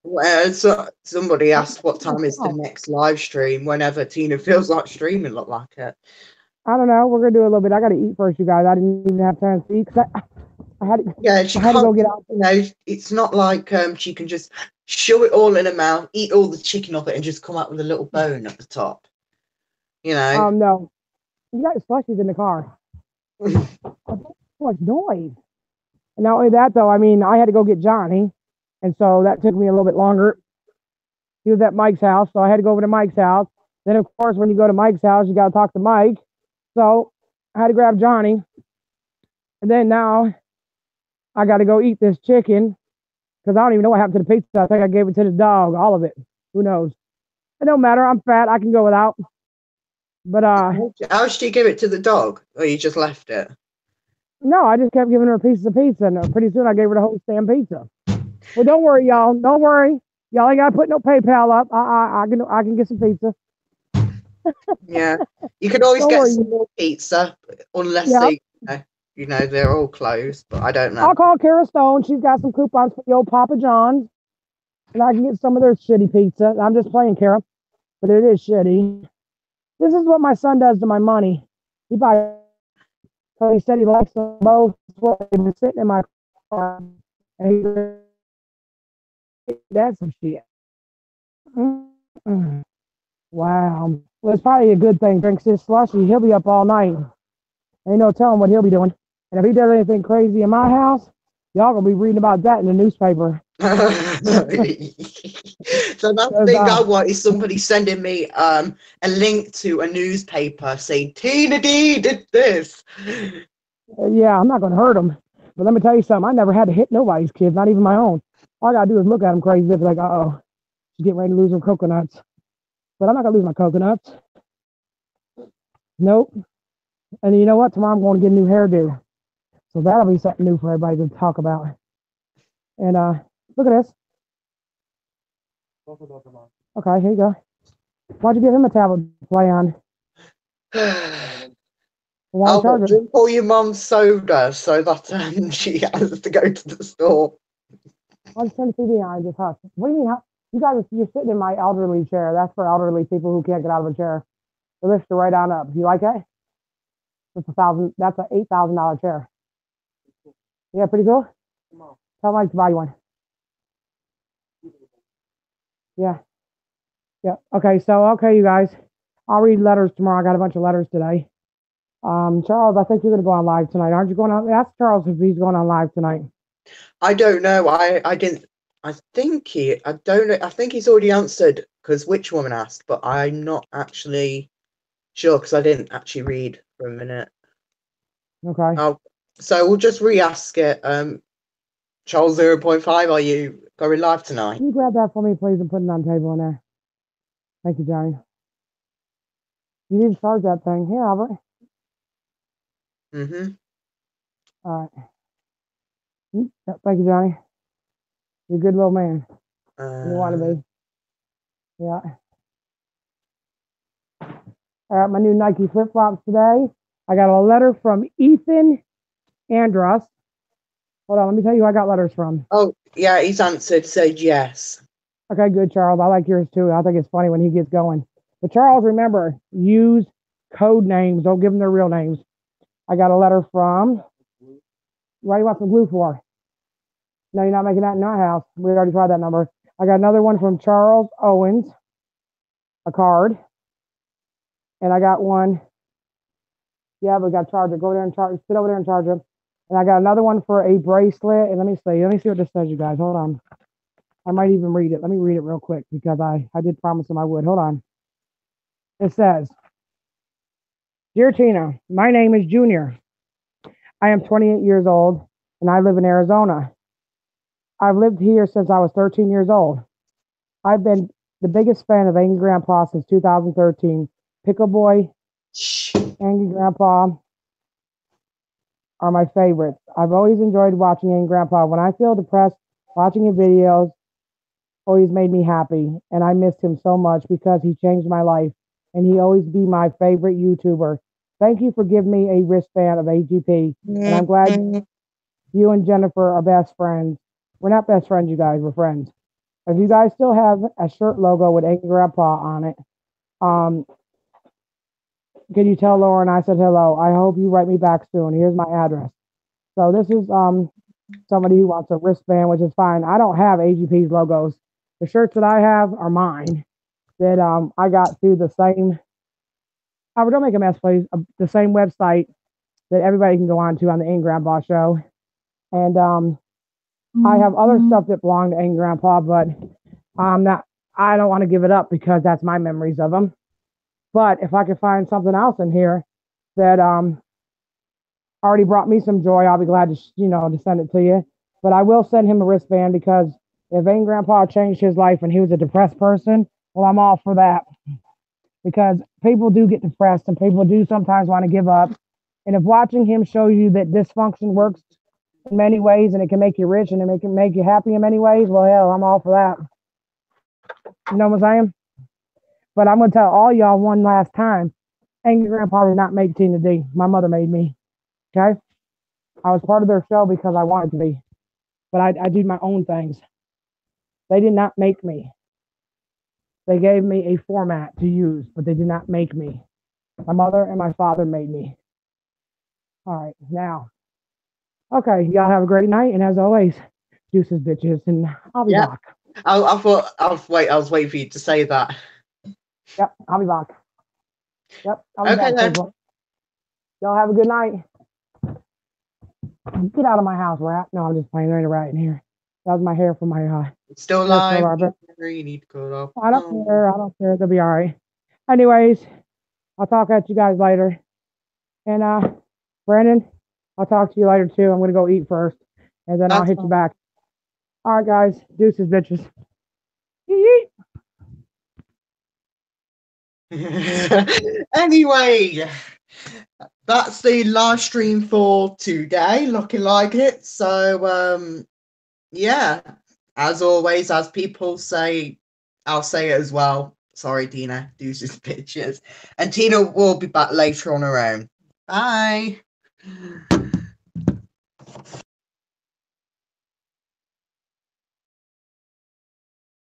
Well, so somebody asked what time is the next live stream. Whenever Tina feels like streaming, look like it. I don't know. We're gonna do a little bit. I got to eat first, you guys. I didn't even have time to eat because I had to. Yeah, she had to go get out. It's not like she can just shove it all in her mouth, eat all the chicken off it, and just come out with a little bone at the top. No, you got slushies in the car. So much noise. And not only that, though, I mean, I had to go get Johnny, and so that took me a little bit longer. He was at Mike's house, so I had to go over to Mike's house. Then, of course, when you go to Mike's house, you got to talk to Mike. So I had to grab Johnny. And then now I got to go eat this chicken because I don't even know what happened to the pizza. I think I gave it to the dog, all of it. Who knows? It don't matter. I'm fat. I can go without. But how did you give it to the dog? Or you just left it? No, I just kept giving her pieces of pizza, and pretty soon I gave her the whole damn pizza. Well, don't worry, y'all. Don't worry. Y'all ain't gotta put no PayPal up. I can get some pizza. Yeah, you could always get some more pizza, unless they're all closed. But I don't know. I'll call Kara Stone. She's got some coupons for the old Papa John's, and I can get some of their shitty pizza. I'm just playing, Kara, but it is shitty. This is what my son does to my money. He buys. So he said he likes them both. They've been sitting in my car, and that's some shit. Mm-mm. Wow. Well, it's probably a good thing. Drinks his slushy. He'll be up all night. Ain't no telling what he'll be doing. And if he does anything crazy in my house, y'all gonna be reading about that in the newspaper. So that's the thing I want is somebody sending me a link to a newspaper saying Tina D did this. Yeah, I'm not gonna hurt him. But let me tell you something. I never had to hit nobody's kids, not even my own. All I gotta do is look at them crazy. They're like, uh-oh, she's getting ready to lose her coconuts. But I'm not gonna lose my coconuts. Nope. And you know what? Tomorrow I'm going to get a new hairdo. So that'll be something new for everybody to talk about. And look at this. Okay, here you go. Why'd you give him a tablet to play on? I'll drink all your mom's soda so that she has to go to the store. I'll just turn the TV on and just hush. What do you mean? You guys, you're sitting in my elderly chair. That's for elderly people who can't get out of a chair. It lifts you right on up. You like that? That's an $8,000 chair. Yeah, pretty cool. Tell Mike to buy you one. Yeah. Yeah. Okay. So, okay, you guys. I'll read letters tomorrow. I got a bunch of letters today. Charles, I think you're going to go on live tonight. Aren't you going on? Ask Charles if he's going on live tonight. I don't know. I didn't. I think he. I don't know. I think he's already answered because which woman asked, but I'm not actually sure because I didn't actually read for a minute. Okay. So we'll just re-ask it. Charles 0.5, are you going live tonight? Can you grab that for me, please, and put it on the table in there? Thank you, Johnny. You need to charge that thing. Here, Albert. Mm-hmm. All right. Yep, thank you, Johnny. You're a good little man. You want to be. Yeah. I got my new Nike flip-flops today. I got a letter from Ethan Andrus. Hold on, let me tell you who I got letters from. Oh, yeah, he's answered, said yes. Okay, good, Charles. I like yours too. I think it's funny when he gets going. But Charles, remember, use code names. Don't give them their real names. I got a letter from, what do you want some glue for? No, you're not making that in our house. We already tried that number. I got another one from Charles Owens, a card. And I got one. Yeah, we got charger. Go there and charge. Sit over there and charge it. And I got another one for a bracelet. And let me see. Let me see what this says, you guys. Hold on. I might even read it. Let me read it real quick because I did promise him I would. Hold on. It says, Dear Tina, my name is Junior. I am 28 years old and I live in Arizona. I've lived here since I was 13 years old. I've been the biggest fan of Angry Grandpa since 2013. Pickle Boy, Angry Grandpa are my favorites. I've always enjoyed watching Angry Grandpa. When I feel depressed, watching his videos always made me happy. And I missed him so much because he changed my life. And he always be my favorite YouTuber. Thank you for giving me a wristband of AGP. And I'm glad you and Jennifer are best friends. We're not best friends, you guys. We're friends. If you guys still have a shirt logo with Angry Grandpa on it, can you tell Lauren I said hello? I hope you write me back soon. Here's my address. So this is somebody who wants a wristband, which is fine. I don't have AGP's logos. The shirts that I have are mine that I got through the same, don't make a mess, please, the same website that everybody can go on to on the Angry Grandpa show. And I have other stuff that belong to Angry Grandpa, but I don't want to give it up because that's my memories of him. But if I could find something else in here that already brought me some joy, I'll be glad to to send it to you. But I will send him a wristband because if Angry Grandpa changed his life and he was a depressed person, well, I'm all for that. Because people do get depressed and people do sometimes want to give up. And if watching him show you that dysfunction works in many ways and it can make you rich and it can make you happy in many ways, well, hell, I'm all for that. You know what I'm saying? But I'm going to tell all y'all one last time, Angry Grandpa did not make Tina D. My mother made me. Okay? I was part of their show because I wanted to be. But I did my own things. They did not make me. They gave me a format to use, but they did not make me. My mother and my father made me. All right, now. Okay, y'all have a great night. And as always, deuces, bitches. And I'll be back. I was waiting for you to say that. Yep, I'll be back. Yep, I'll be back, people. Y'all have a good night. Get out of my house, rat. No, I'm just playing. There ain't a rat in here. That was my hair from my It's still live. You need to cut off. I don't care. I don't care. They'll be all right. Anyways, I'll talk at you guys later. And Brandon, I'll talk to you later too. I'm gonna go eat first, and then I'll hit you back. All right, guys. Deuces, bitches. Anyway, that's the live stream for today, looking like it. So yeah, as always, as people say, I'll say it as well. Sorry, Tina, deuces, bitches. And Tina will be back later on her own. Bye.